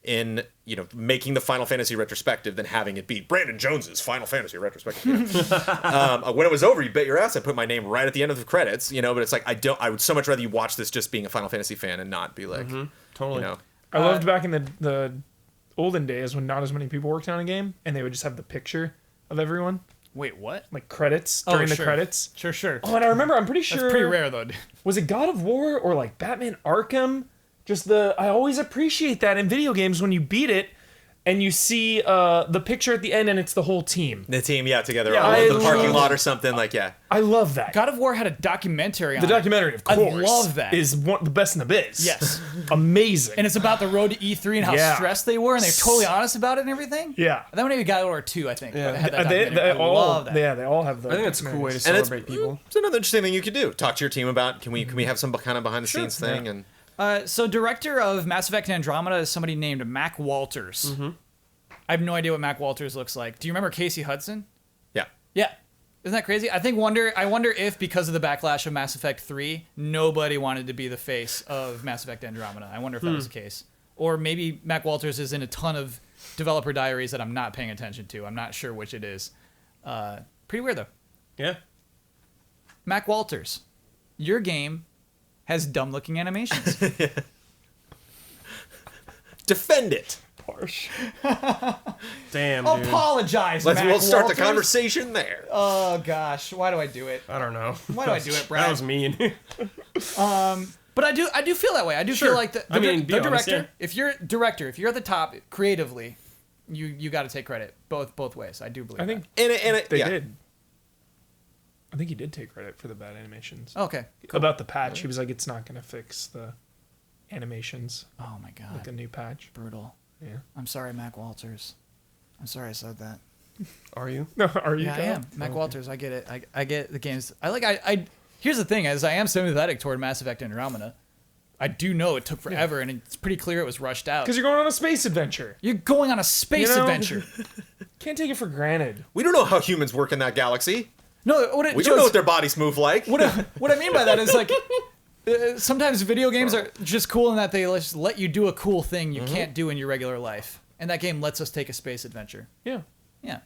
in, you know, making the Final Fantasy retrospective than having it be Brandon Jones's Final Fantasy retrospective. You know? When it was over, you bet your ass I put my name right at the end of the credits. You know, but it's like I would so much rather you watch this just being a Final Fantasy fan and not be like, Totally. you know. I loved back in the olden days when not as many people worked on a game and they would just have the picture of everyone, Wait, what? like credits Oh, during the sure. credits. Sure. Oh, and I remember, I'm pretty sure... That's pretty rare, though. Was it God of War or like Batman Arkham? I always appreciate that in video games when you beat it and you see the picture at the end and it's the whole team. The team, together, Yeah, all I in the parking love- lot or something, like, yeah. I love that. God of War had a documentary on The it. documentary, of I course. love that. Is the best in the biz. Yes. Amazing. And it's about the road to E3 and how Yeah. stressed they were, and they're totally honest about it and everything. Yeah. And then maybe God of War 2, I think. Yeah. Had that They documentary. I all, love that. Yeah, they all have the. I think that's a cool way to And celebrate people. it's another interesting thing you could do. Talk to your team about, can we have some kind of behind the scenes thing? And So director of Mass Effect and Andromeda is somebody named Mac Walters. I have no idea what Mac Walters looks like. Do you remember Casey Hudson? yeah. Yeah. Isn't that crazy? I wonder if because of the backlash of Mass Effect 3, nobody wanted to be the face of Mass Effect Andromeda. I wonder if that was the case. Or maybe Mac Walters is in a ton of developer diaries that I'm not paying attention to. I'm not sure which it is. Pretty weird though. Yeah. Mac Walters, your game has dumb-looking animations. Defend it. Harsh. Damn, dude. Apologize, We'll Mac start the Walters. conversation there. Oh gosh, why do I do it? I don't know. Why do I do it, Brad? That was mean. But I do feel that way. I do feel like the be director. honest, yeah. If you're at the top creatively, you got to take credit both ways. I do believe. I think And they yeah. did. I think he did take credit for the bad animations. that. Okay. About the patch, he was like, "It's not going to fix the animations." Oh my god. Like a new patch. Brutal. Yeah. I'm sorry, Mac Walters. I'm sorry I said that. Are you? No, are you? Yeah, I Kyle? am. Mac Walters, I get it. I get the games. I here's the thing, as I am sympathetic toward Mass Effect Andromeda. I do know it took forever, and it's pretty clear it was rushed out. Because you're going on a space adventure. You're going on a space You know? adventure. Can't take it for granted. We don't know how humans work in that galaxy. No, We don't know what their bodies move like. what I mean by that is like sometimes video games are just cool in that they just let you do a cool thing you can't do in your regular life, and that game lets us take a space adventure. Yeah. Yeah.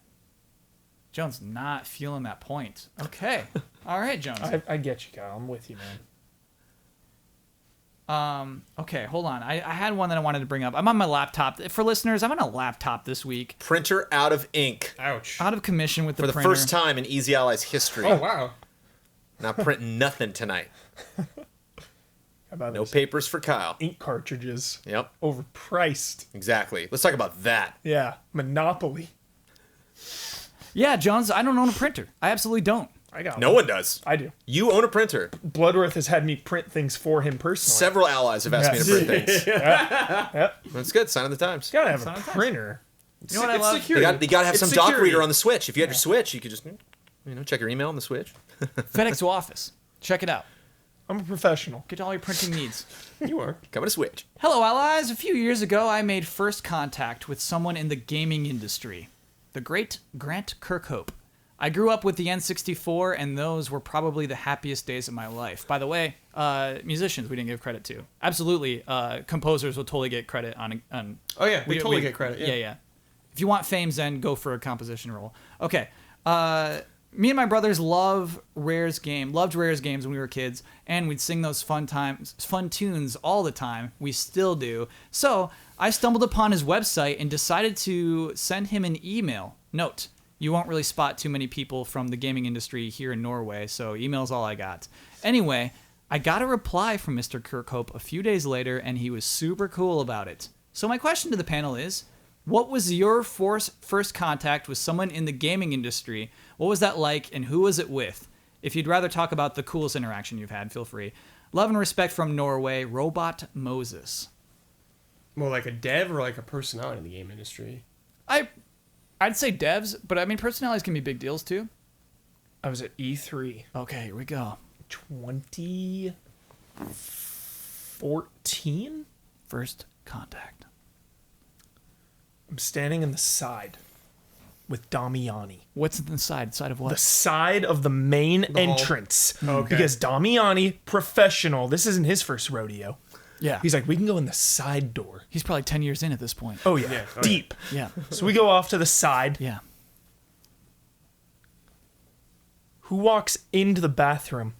Jones not feeling that point. Okay. All right, Jones. I get you, Kyle. I'm with you, man. Okay, hold on. I had one that I wanted to bring up. I'm on my laptop. For listeners, I'm on a laptop this week. Printer out of ink Ouch. Out of commission with the for the printer. first time in Easy Allies history. Oh, wow. Not printing nothing tonight. How about No those papers for Kyle. ink cartridges? Yep, Overpriced. exactly. Let's talk about that. Yeah. Monopoly. Yeah, Jones, I don't own a printer. I absolutely don't. I got No one does. I do. You own a printer. Bloodworth has had me print things for him personally. Several allies have asked me to print things. Yep. That's good. Sign of the times. Gotta have a Sometimes. printer. You know what I It's love? You security. got to have It's some dock security. reader on the Switch. If you had your Switch, you could just, check your email on the Switch. FedEx Office. Check it out. I'm a professional. Get all your printing needs. You are. Coming to Switch. Hello, allies. A few years ago, I made first contact with someone in the gaming industry, the great Grant Kirkhope. I grew up with the N64, and those were probably the happiest days of my life. By the way, musicians we didn't give credit to. Absolutely, composers will totally get credit on. Oh, yeah. They totally get credit. Yeah. Yeah. If you want fame, then go for a composition role. Okay. Me and my brothers loved Rare's games when we were kids, and we'd sing those fun tunes all the time. We still do. So I stumbled upon his website and decided to send him an email. Note, you won't really spot too many people from the gaming industry here in Norway, so email's all I got. Anyway, I got a reply from Mr. Kirkhope a few days later, and he was super cool about it. So my question to the panel is, what was your first contact with someone in the gaming industry? What was that like, and who was it with? If you'd rather talk about the coolest interaction you've had, feel free. Love and respect from Norway, Robot Moses. More like a dev or like a personality in the game industry? I'd say devs, but I mean personalities can be big deals too. I was at E3 Okay, here we go. 2014. First contact. I'm standing in the side with Damiani. What's in the side? Side of what? The side of the main hall. entrance. Okay. Because Damiani, professional, this isn't his first rodeo. Yeah. He's like, we can go in the side door. He's probably 10 years in at this point. Oh, yeah. Yeah. Deep. Yeah. So we go off to the side. Yeah. Who walks into the bathroom?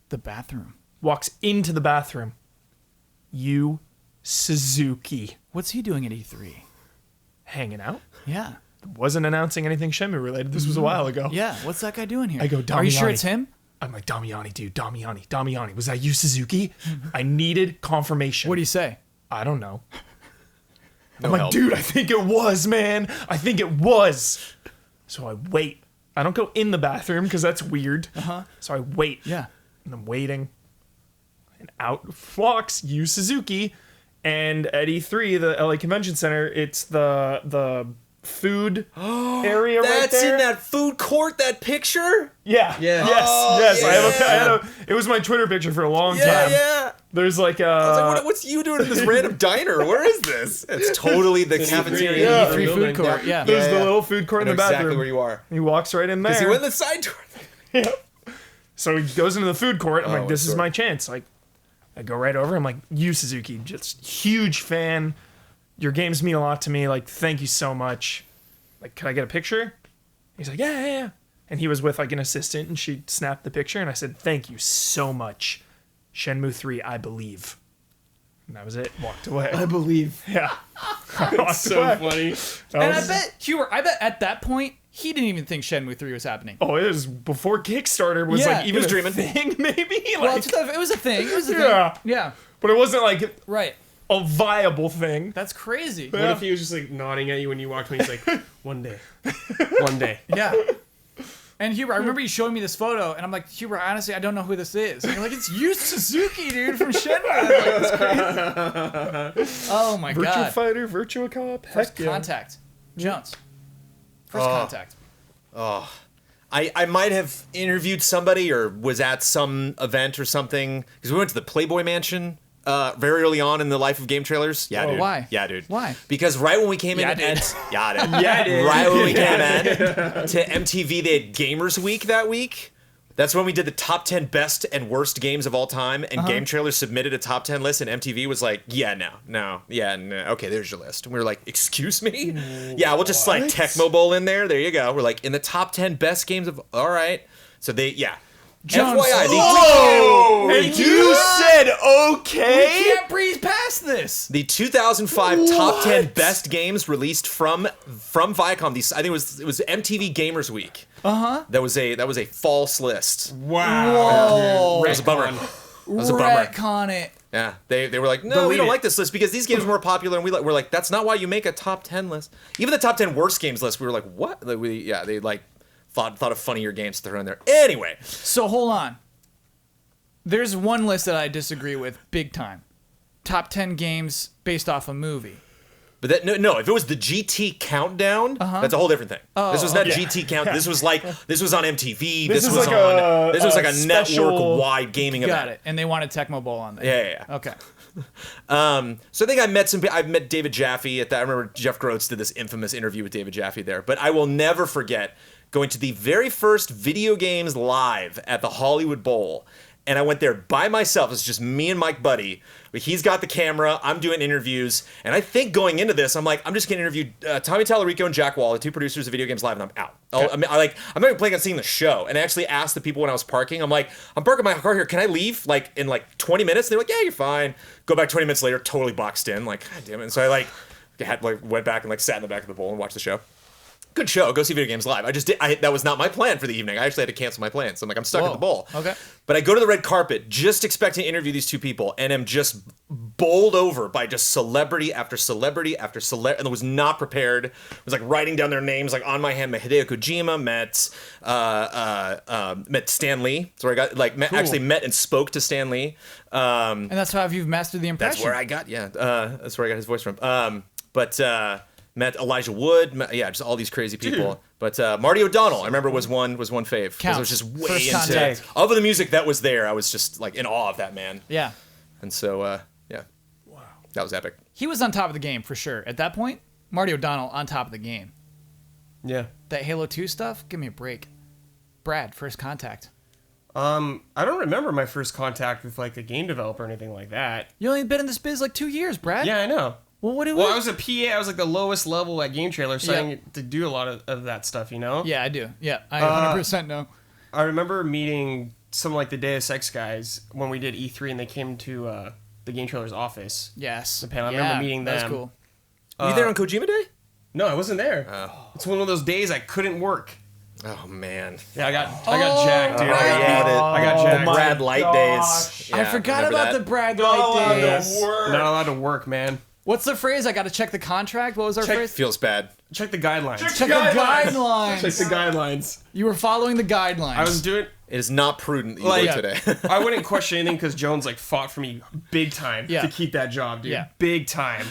The bathroom. Walks into the bathroom. You, Suzuki. What's he doing at E3? Hanging out. Yeah. Wasn't announcing anything Shenmue related. This was a while ago. Yeah. What's that guy doing here? I go, Are you sure Damiani. it's him? I'm like, Damiani, dude, Damiani. Was that you, Suzuki? I needed confirmation. What do you say? I don't know. No I'm like, help. dude, I think it was, man. I think it was. So I wait. I don't go in the bathroom because that's weird. So I wait. Yeah. And I'm waiting. And out walks Yu Suzuki. And at E3, the LA Convention Center, it's the food area right That's there. in that food court, that picture? Yeah. Yeah. Yes. Oh, yes. yeah. I had a. It was my Twitter picture for a long Yeah, time. yeah. There's like a. I was like, what's you doing in this random diner? Where is this? It's totally the cafeteria. Yeah. E3 food court. Yeah. There's Yeah, the yeah. little food court I in know the bathroom. exactly where you are. He walks right in there. Because he went in the side door. Yep. So he goes into the food court. I'm Oh, like, this is sure. my chance. Like, I go right over. I'm like, you Suzuki, just huge fan. your games mean a lot to me. Like, thank you so much. Like, can I get a picture? He's like, yeah. And he was with like an assistant, and she snapped the picture, and I said, thank you so much. Shenmue 3, I believe. And that was it. Walked away. I believe. Yeah. It's so funny. And I bet at that point, he didn't even think Shenmue 3 was happening. Oh, it was before Kickstarter was Yeah. like even was a dreaming. thing, maybe. Well, Like, it was a thing. It was a Yeah. thing. Yeah. but it wasn't like Right. a viable thing. That's crazy. What if he was just like nodding at you when you walked in? He's like, one day. One day. Yeah. And Hubert, I remember you showing me this photo, and I'm like, Hubert, honestly, I don't know who this is. And you're like, it's Yu Suzuki, dude, from Shenmue. Like, it's crazy. Oh my Virtua god. Fighter, Virtua Cop, First heck yeah. Contact. Jones. First Contact. I might have interviewed somebody or was at some event or something because we went to the Playboy Mansion very early on in the life of game trailers. Yeah, dude. Why? Yeah, dude. Why? Because right when we came in, Yeah, dude. yeah, dude. Right when we came in to MTV, they had Gamers Week that week. That's when we did the top 10 best and worst games of all time, and Game Trailers submitted a top 10 list, and MTV was like, no, okay, there's your list. And we were like, excuse me? Yeah, we'll just like Tecmo Bowl in there. There you go. We're like, in the top 10 best games of, all right. So Jones. FYI, Whoa! And you said We okay? can't breeze past this. the 2005 top 10 best games released from Viacom. I think it was MTV Gamers Week. That was a false list. Whoa. That was a bummer. That was a bummer. Retcon it. Yeah, they were like, no, we Delete don't it. like this list because these games are more popular, and we're like, that's not why you make a top 10 list. Even the top 10 worst games list, we were like, what? Like, they like thought of funnier games to throw in there. Anyway, So hold on. There's one list that I disagree with big time. Top 10 games based off a movie. but no, if it was the GT countdown, that's a whole different thing. This was not GT count. This was on MTV. This is was like this was like a special- network-wide gaming event. Got it. And they wanted Tecmo Bowl on there. Yeah. Okay. So I think I met David Jaffe at that. I remember Jeff Groats did this infamous interview with David Jaffe there. But I will never forget going to the very first video games live at the Hollywood Bowl. And I went there by myself. It's just me and Mike Buddy. He's got the camera. I'm doing interviews. And I think going into this, I'm like, I'm just going to interview Tommy Tallarico and Jack Wall, the two producers of Video Games Live, and I'm out. I'm not even planning on seeing the show. And I actually asked the people when I was parking, I'm like, I'm parking my car here. Can I leave like in like 20 minutes? They're like, yeah, you're fine. Go back 20 minutes later, totally boxed in. Like, God damn it. And so I went back and like sat in the back of the bowl and watched the show. Good show. Go see Video Games Live. That was not my plan for the evening. I actually had to cancel my plans. So I'm like, I'm stuck at the bowl. Okay. But I go to the red carpet just expecting to interview these two people and am just bowled over by just celebrity after celebrity after celebrity, and I was not prepared. I was like writing down their names like on my hand. Met Hideo Kojima, met Stan Lee. So I got actually met and spoke to Stan Lee. And that's how you've mastered the impression. That's where I got that's where I got his voice from. Met Elijah Wood, just all these crazy people. Dude. But Marty O'Donnell, I remember was one fave. 'Cause I Counts. was just way First into Contact. of the music that was there. I was just like in awe of that man. Yeah. And so wow, that was epic. He was on top of the game for sure. At that point, Marty O'Donnell on top of the game. Yeah. That Halo 2 stuff, give me a break. Brad, First Contact. I don't remember my first contact with like a game developer or anything like that. You only been in this biz like 2 years, Brad. Yeah, I know. Well, what do Well, I was a PA. I was like the lowest level at Game Trailer, so Yeah. I didn't get to do a lot of that stuff, you know? Yeah, I do. Yeah, I 100% know. I remember meeting some like the Deus Ex guys when we did E3 and they came to the Game Trailer's office. Yes. The panel. I remember meeting That's them. cool. Were you there on Kojima Day? No, I wasn't there. It's one of those days I couldn't work. Oh man. Yeah, I got jacked, dude. I got jacked. Brad Light gosh. days. I Yeah, forgot remember about that? the Brad Light days. Not allowed to work, man. What's the phrase? I got to check the contract. What was our phrase? Feels bad. Check the guidelines. Check the guidelines. Check the guidelines. You were following the guidelines. I was doing. It is not prudent that you Like, work today. I wouldn't question anything because Jones like fought for me big time Yeah. to keep that job, dude. Yeah. Big time.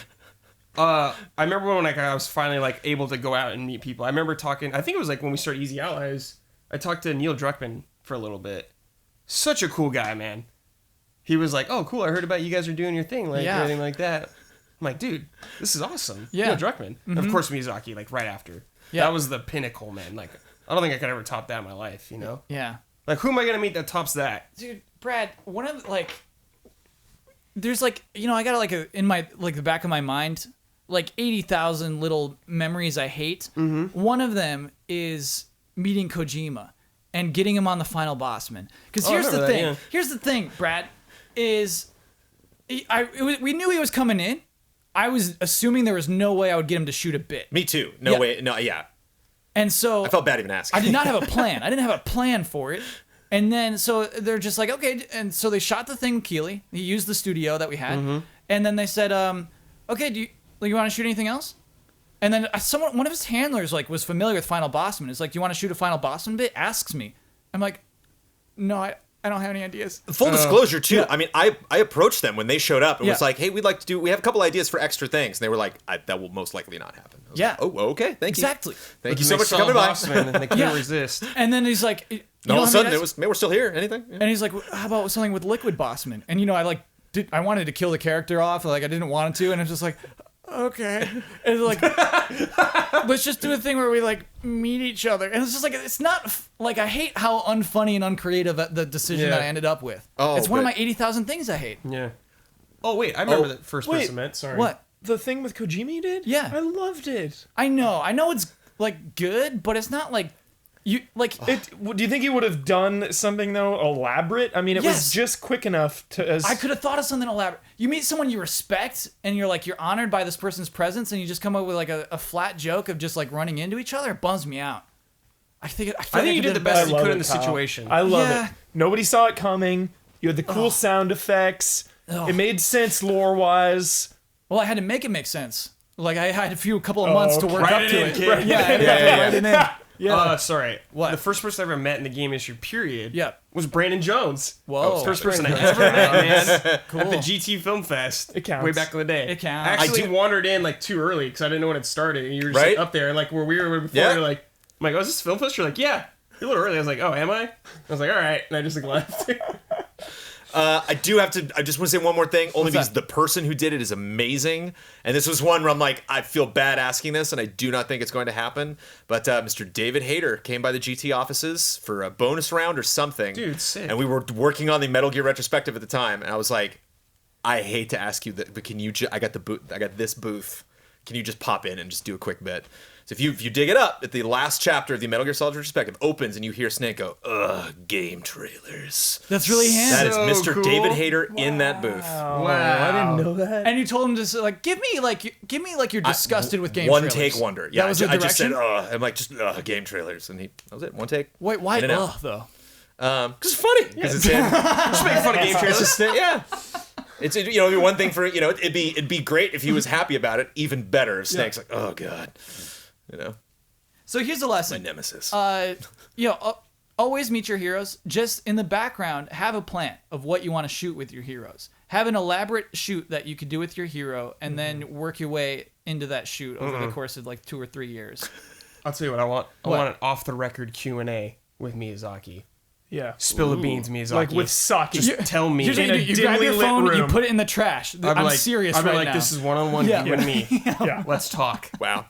I remember when like I was finally like able to go out and meet people. I remember talking. I think it was like when we started Easy Allies. I talked to Neil Druckmann for a little bit. Such a cool guy, man. He was like, "Oh, cool! I heard about you guys are doing your thing, like Yeah. everything like that." I'm like, "Dude, this is awesome." Yeah. Neil Druckmann. And of course, Miyazaki. Like right after. Yeah. That was the pinnacle, man. Like I don't think I could ever top that in my life. You know. Yeah. Like who am I gonna meet that tops that? Dude, Brad, one of like, there's like, I got like in my like the back of my mind, like 80,000 little memories I hate. One of them is meeting Kojima and getting him on the final boss man. Because here's the thing. Here's the thing, Brad, is we knew he was coming in. I was assuming there was no way I would get him to shoot a bit. Me too. No way. No, yeah. And so I felt bad even asking. I did not have a plan. I didn't have a plan for it. And then so they're just like, okay. And so they shot the thing with Keeley. He used the studio that we had. And then they said, okay, do you want to shoot anything else? And then one of his handlers like was familiar with Final Bossman. It's like, do you want to shoot a Final Bossman bit? Asks me. I'm like, no, I don't have any ideas. Full disclosure too. I mean, I approached them when they showed up and Yeah. was like, hey, we have a couple ideas for extra things. And they were like, that will most likely not happen. I was Yeah. like, oh, okay. Thank you. Exactly. Thank you so much for coming by. Man, and they couldn't resist. And then he's like, you And all know of a how many sudden, guys- man, we're still here. Anything? Yeah. And he's like, how about something with Liquid Bossman? And I wanted to kill the character off, like I didn't want to, and I'm just like, okay. And like, let's just do a thing where we like meet each other. And it's just like, it's not like, I hate how unfunny and uncreative the decision that I ended up with. Oh, it's one of but- my 80,000 things I hate. Yeah. Oh wait, I remember the first person meant. Sorry. What? The thing with Kojima you did? Yeah. I loved it. I know it's like good, but it's not like you like. Do you think he would have done something though elaborate? I mean, it Yes. was just quick enough to. I could have thought of something elaborate. You meet someone you respect, and you're honored by this person's presence, and you just come up with like a flat joke of just like running into each other. It bums me out. I think you did the best you love could it, in the Kyle. situation. I love Yeah. it. Nobody saw it coming. You had the cool sound effects. Ugh. It made sense lore wise. Well, I had to make it make sense. Like I had a couple of months to okay. work Write up it to in, it. kid. Right, yeah, I had to write it in. Yeah. Sorry. What? The first person I ever met in the game industry, period, Yeah. was Brandon Jones. Whoa. First person I ever met, man. Cool. At the GT Film Fest. It counts. Way back in the day. It counts. I actually I do- wandered in like too early because I didn't know when it started. And you were just Right? like, up there, like where we were before. Yeah. You're like, I'm like, oh, is this Film Fest? You're like, yeah. You're a little early. I was like, oh, am I? I was like, all right. And I just like left. I just want to say one more thing, only What's because that? the person who did it is amazing. And this was one where I'm like, I feel bad asking this, and I do not think it's going to happen. But Mr. David Hayter came by the GT offices for a bonus round or something. Dude, sick. And we were working on the Metal Gear retrospective at the time, and I was like, I hate to ask you that, but can you? I got this booth. Can you just pop in and just do a quick bit? So if you dig it up, at the last chapter of the Metal Gear Solid retrospective opens and you hear Snake go, "Ugh, game trailers." That's really handy. That is So Mr. cool. David Hayter in that booth. Oh, I didn't know that. And you told him to like give me like you're disgusted with game One trailers. take wonder. Yeah, that was the I just said, direction? "Ugh." I'm like, just game trailers, and that was it. One take. Wait, why In and out. ugh though? Because it's funny. Because it's in. Just making fun of game trailers. It's just yeah. It's one thing for it'd be great if he was happy about it. Even better if Snake's like, oh god, So here's a my lesson. nemesis. Always meet your heroes. Just in the background, have a plan of what you want to shoot with your heroes. Have an elaborate shoot that you could do with your hero, and then work your way into that shoot over the course of like 2 or 3 years. I'll tell you what I want. I What? want an off-the-record Q&A with Miyazaki. Yeah. Spill the beans, Miyazaki. Like with sake. Just tell me. Here's what In you a do. You grab dimly your lit phone, you room. put it in the trash. I'll be I'm like, serious I'll be right like, now. this is one-on-one Yeah. you and me. Yeah. Let's talk. Wow.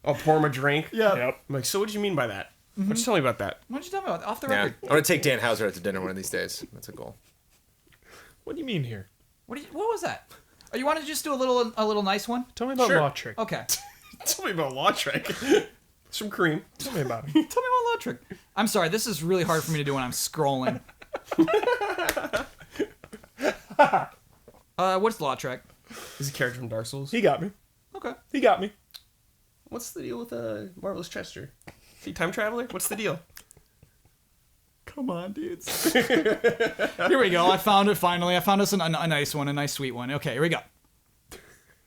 I'll pour him a drink. Yeah. Yep. I'm like, so what did you mean by that? Just tell me about that. Why don't you tell me about off the Yeah. record? I'm gonna take Dan Houser out to dinner one of these days. That's a goal. What do you mean here? What was that? Oh, you want to just do a little nice one? Tell me about Sure. Law Trick. Okay. Tell me about Law Trick. Some cream. Tell me about it. Tell me about Law Trick. I'm sorry, this is really hard for me to do when I'm scrolling. What's Law Trick? He's a character from Dark Souls. He got me. Okay. He got me. What's the deal with Marvelous Chester? Is he time traveler? What's the deal? Come on, dudes. Here we go. I found it finally. I found us a nice one, a nice sweet one. Okay, here we go.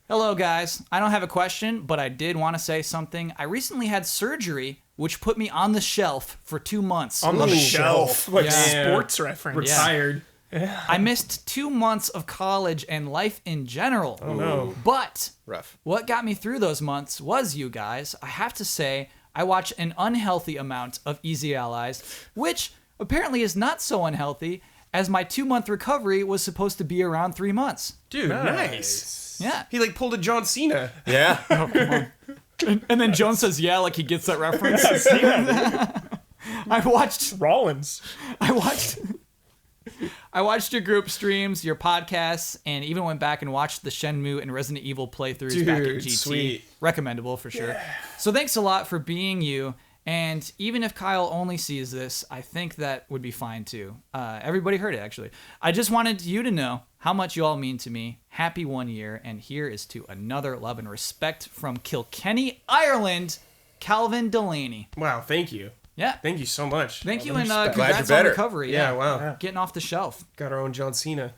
Hello, guys. I don't have a question, but I did want to say something. I recently had surgery, which put me on the shelf for 2 months. On the shelf. Like Yeah. sports reference. Retired. I missed 2 months of college and life in general. Oh, no. But Rough. what got me through those months was, you guys, I have to say, I watched an unhealthy amount of Easy Allies, which apparently is not so unhealthy, as my 2-month recovery was supposed to be around 3 months. Dude, nice. Yeah. He like pulled a John Cena. Yeah. And then Jones says, yeah, like he gets that reference. I watched Rollins. I watched your group streams, your podcasts, and even went back and watched the Shenmue and Resident Evil playthroughs back in Dude, GT. sweet. Recommendable for sure. So thanks a lot for being you. And even if Kyle only sees this, I think that would be fine too. Everybody heard it, actually. I just wanted you to know how much you all mean to me. Happy 1 year. And here is to another love and respect from Kilkenny, Ireland, Calvin Delaney. Wow, thank you. Yeah. Thank you so much. Thank you, and Glad congrats you're on better. recovery. Yeah, wow. Getting off the shelf. Got our own John Cena.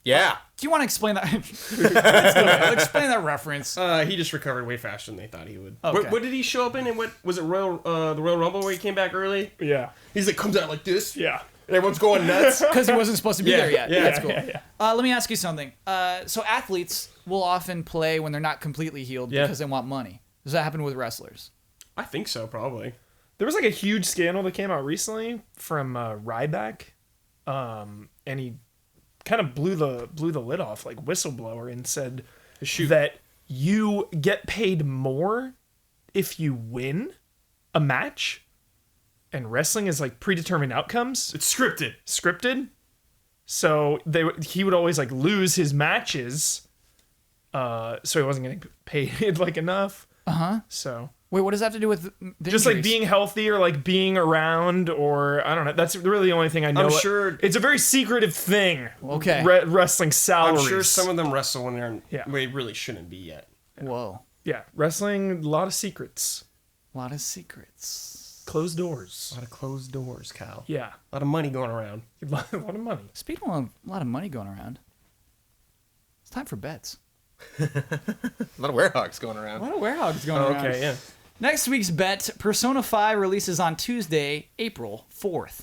Yeah. Do you want to explain that? Let's do it. Explain that reference. He just recovered way faster than they thought he would. Okay. What did he show up in? And what was it? The Royal Rumble where he came back early? Yeah. He's like comes out like this. Yeah. And everyone's going nuts. Because he wasn't supposed to be Yeah, there yet. yeah, That's cool. yeah. Let me ask you something. So athletes will often play when they're not completely healed Yeah. because they want money. Does that happen with wrestlers? I think so, probably. There was like a huge scandal that came out recently from Ryback, and he kind of blew the lid off, like whistleblower, and said that you get paid more if you win a match, and wrestling is like predetermined outcomes, It's scripted. scripted. So he would always like lose his matches, so he wasn't getting paid like enough. So. Wait, what does that have to do with the Just like injuries? being healthy or like being around, or I don't know. That's really the only thing I know. I'm sure- it's a very secretive thing. Okay. Wrestling I'm salaries. sure some of them wrestle when they're Yeah. they really shouldn't be yet. Whoa. Yeah, wrestling, a lot of secrets, A lot of secrets. closed doors. A lot of closed doors, Kyle. Yeah, A lot of money going around. a lot of money. Speaking of a lot of money going around, it's time for bets. A lot of werehogs going around. A lot of warehogs going around. Okay, yeah. Next week's bet, Persona 5 releases on Tuesday, April 4th.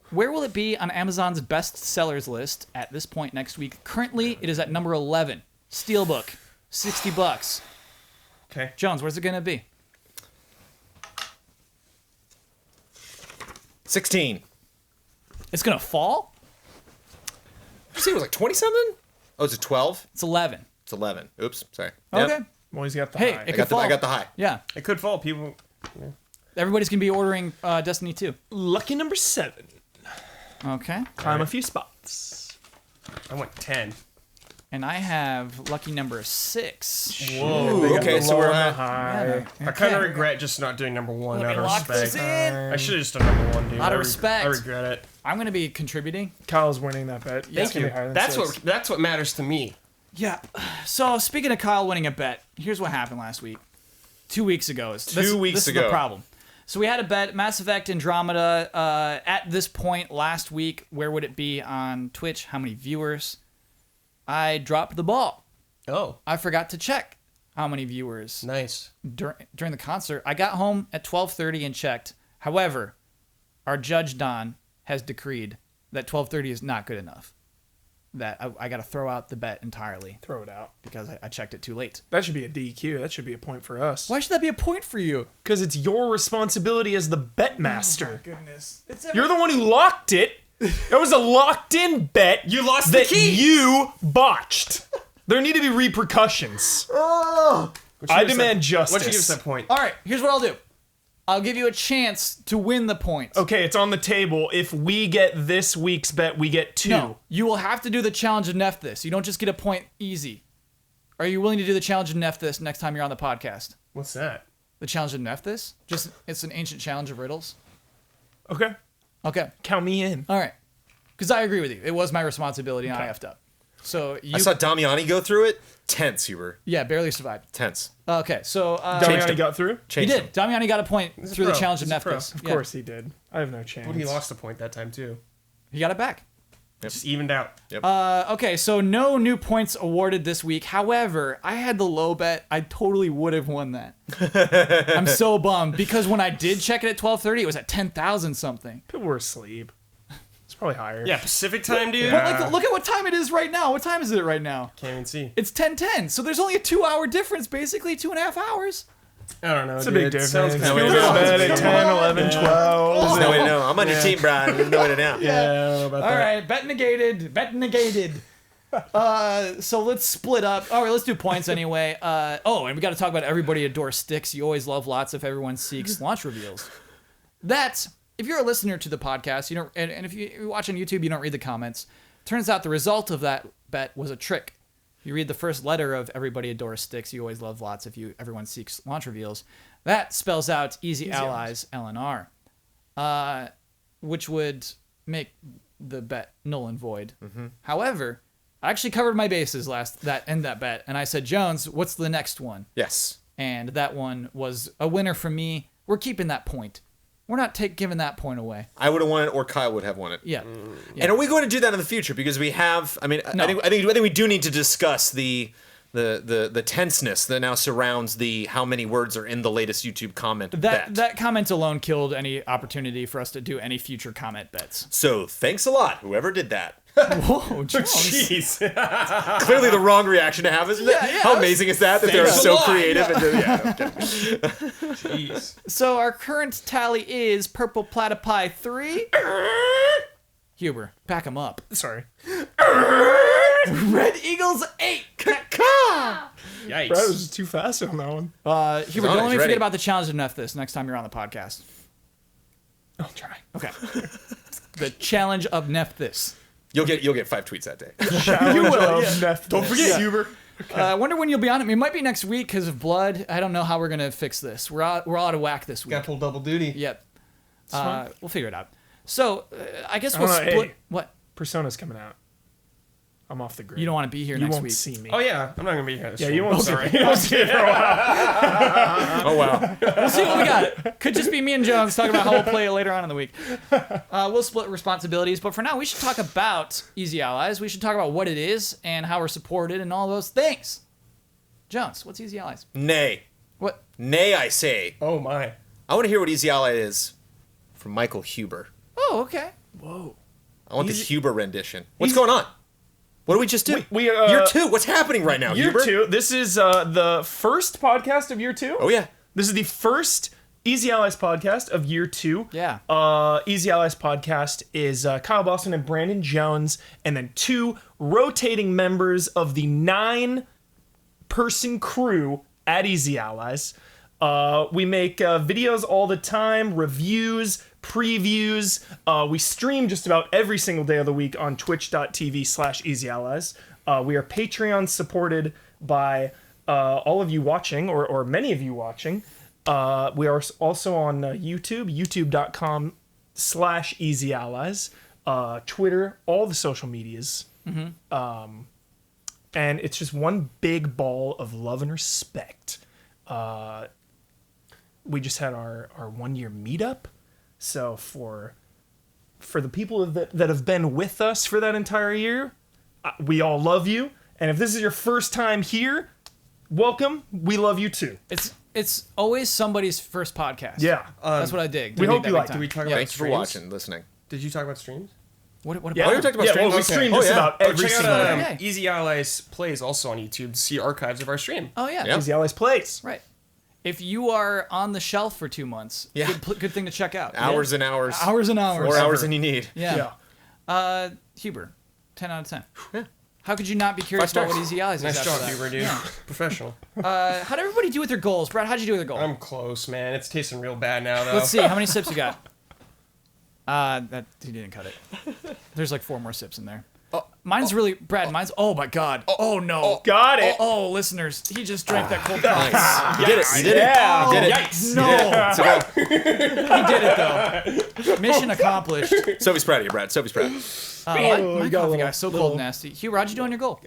Where will it be on Amazon's best sellers list at this point next week? Currently, it is at number 11. Steelbook, $60. Okay. Jones, where's it going to be? 16. It's going to fall? Did you say it was like 20 something? Oh, is it 12? It's 11. It's 11. Oops, sorry. Okay. Yep. Well, he's got the Hey, high. it I got the high. Yeah. It could fall. People. Everybody's going to be ordering Destiny 2. Lucky number 7. Okay. Climb a few spots. I went 10. And I have lucky number 6. Ooh, They got okay, the so low we're and the at... high. I kind of regret just not doing number one Let out me of lock this respect. in. I should have just done number one, dude. Out of I respect. regret it. I'm going to be contributing. Kyle's winning that bet. Thank It's gonna you. be higher than That's 6. that's what matters to me. Yeah. So speaking of Kyle winning a bet, here's what happened last week. 2 weeks ago. This is the problem. So we had a bet, Mass Effect Andromeda. At this point last week, where would it be on Twitch? How many viewers? I dropped the ball. Oh, I forgot to check how many viewers nice. during the concert. I got home at 12:30 and checked. However, our judge Don has decreed that 12:30 is not good enough. That I got to throw out the bet entirely Throw it out. because I checked it too late. That should be a DQ. That should be a point for us. Why should that be a point for you? Because it's your responsibility as the bet master. Goodness. You're the one who locked it. It was a locked-in bet. You lost that the key. you botched. There need to be repercussions. I demand justice. Why don't you give us that point? All right, here's what I'll do. I'll give you a chance to win the points. Okay, it's on the table. If we get this week's bet, we get 2. No, you will have to do the challenge of Neff this. You don't just get a point easy. Are you willing to do the challenge of Neff this next time you're on the podcast? What's that? The challenge of Neff this? Just it's an ancient challenge of riddles. Okay, Okay. count me in. All right. Because I agree with you. It was my responsibility and I effed up. So you I saw Damiani go through it. Tense, you were. yeah, barely survived. Tense. Okay, so Changed Damiani him. got through? he Changed did. him. Damiani got a point through the pro. challenge of He's a Neff pro. this. Of Yeah. course he did. I have no chance. Well, he lost a point that time too. He got it back. Just evened out. Okay, so no new points awarded this week. However, I had the low bet. I totally would have won that. I'm so bummed because when I did check it at 12:30, it was at 10,000 something. People were asleep. It's probably higher. Yeah, Pacific time, dude. But like, look at what time it is right now. What time is it right now? Can't even see. It's 10:10. So there's only a 2-hour difference, basically 2.5 hours. I don't know. It's a dude. big It difference. sounds People kind way of to go know. to bed at 10, 11, 12. There's no way to know. I'm on your team, Brian. There's no way to know. Yeah, I don't know about All that. right, bet negated. Bet negated. So let's split up. All right, let's do points anyway. And we got to talk about everybody adores sticks. You always love lots if everyone seeks launch reveals. That if you're a listener to the podcast, you don't, and if you watch on YouTube, you don't read the comments. Turns out the result of that bet was a trick. You read the first letter of Everybody Adores Sticks. You always love lots. Everyone seeks launch reveals. That spells out Easy Allies LNR, which would make the bet null and void. However, I actually covered my bases that bet, and I said, Jones, what's the next one? Yes. And that one was a winner for me. We're keeping that point. We're not giving that point away. I would have won it, or Kyle would have won it. Yeah. And are we going to do that in the future? Because we have. I mean, No. I think we do need to discuss the tenseness that now surrounds the how many words are in the latest YouTube comment bet. That comment alone killed any opportunity for us to do any future comment bets. So thanks a lot, whoever did that. Whoa, Jones. Jeez. Clearly the wrong reaction to have, isn't it? Yeah, How amazing is that they're Thanks a so lot. creative? Yeah. And okay. Jeez. So our current tally is Purple Platypi 3. Huber, back him up. Sorry. Red Eagles 8. Yikes. Brad was just too fast on that one. Huber, on don't it, let me he's forget ready. about the challenge of Neff this next time you're on the podcast. I'll try. Okay. The challenge of Neff this. You'll get 5 tweets that day. You will. Don't forget, Huber. I wonder when you'll be on it. It might be next week because of blood. I don't know how we're gonna fix this. We're out of whack this week. Got to pull double duty. Yep. We'll figure it out. So I guess I we'll don't know, split. hey. What? Persona's coming out. I'm off the grid. You don't want to be here You next won't week. see me. Oh yeah, I'm not gonna be here. This Yeah, week. you won't see Sorry. me. You won't see me for a while. Oh wow. We'll see what we got. Could just be me and Jones talking about how we'll play it later on in the week. We'll split responsibilities, but for now, we should talk about Easy Allies. We should talk about what it is and how we're supported and all those things. Jones, what's Easy Allies? Nay. What? Nay, I say. Oh my. I want to hear what Easy Ally is from Michael Huber. Oh, okay. Whoa. I want the Easy- Huber rendition. What's going on? What did we just do? We Year 2. What's happening right now, Year Huber? 2. This is the first podcast of year 2. Oh yeah. This is the first Easy Allies podcast of year 2. Yeah. Easy Allies podcast is Kyle Boston and Brandon Jones, and then 2 rotating members of the 9-person crew at Easy Allies. We make videos all the time, reviews, previews. We stream just about every single day of the week on twitch.tv/easyallies. We are Patreon supported by all of you watching, or many of you watching. We are also on YouTube, youtube.com/easyallies, Twitter, all the social medias. And it's just one big ball of love and respect. We just had our 1-year meetup. So for the people that have been with us for that entire year, we all love you. And if this is your first time here, welcome. We love you too. It's always somebody's first podcast. Yeah. That's what I dig. we hope you like it. Did we talk about Thanks for streams? watching, listening. Did you talk about streams? What about Yeah. Oh, you talked about yeah, streams? well, we Okay. stream Oh, just yeah. about every Check single out day. day. Easy Allies Plays also on YouTube to see archives of our stream. Oh, yeah. Yeah. Easy Allies Plays. Right. If you are on the shelf for 2 months, Yeah. good thing to check out. Hours and hours. Hours and hours. 4 hours than you need. Yeah. Yeah. Huber, 10 out of 10. How could you not be curious 5 about stars. what Easy Allies is Nice after job, that? Huber, dude. Professional. How'd everybody do with their goals? Brad, how'd you do with your goal? I'm close, man. It's tasting real bad now, though. Let's see. How many sips you got? That he didn't cut it. There's like 4 more sips in there. Mine's really, Brad, mine's, oh my God. Oh no. Got it. Oh, listeners, he just drank that cold coffee. Nice. You did it. You did Yeah. it. You did it. Yikes. No. So, He did it though. Mission accomplished. Sophie's proud of you, Brad. Sophie's proud. My you got a coffee little- got so cold and nasty. Huber, how'd you do on your goal?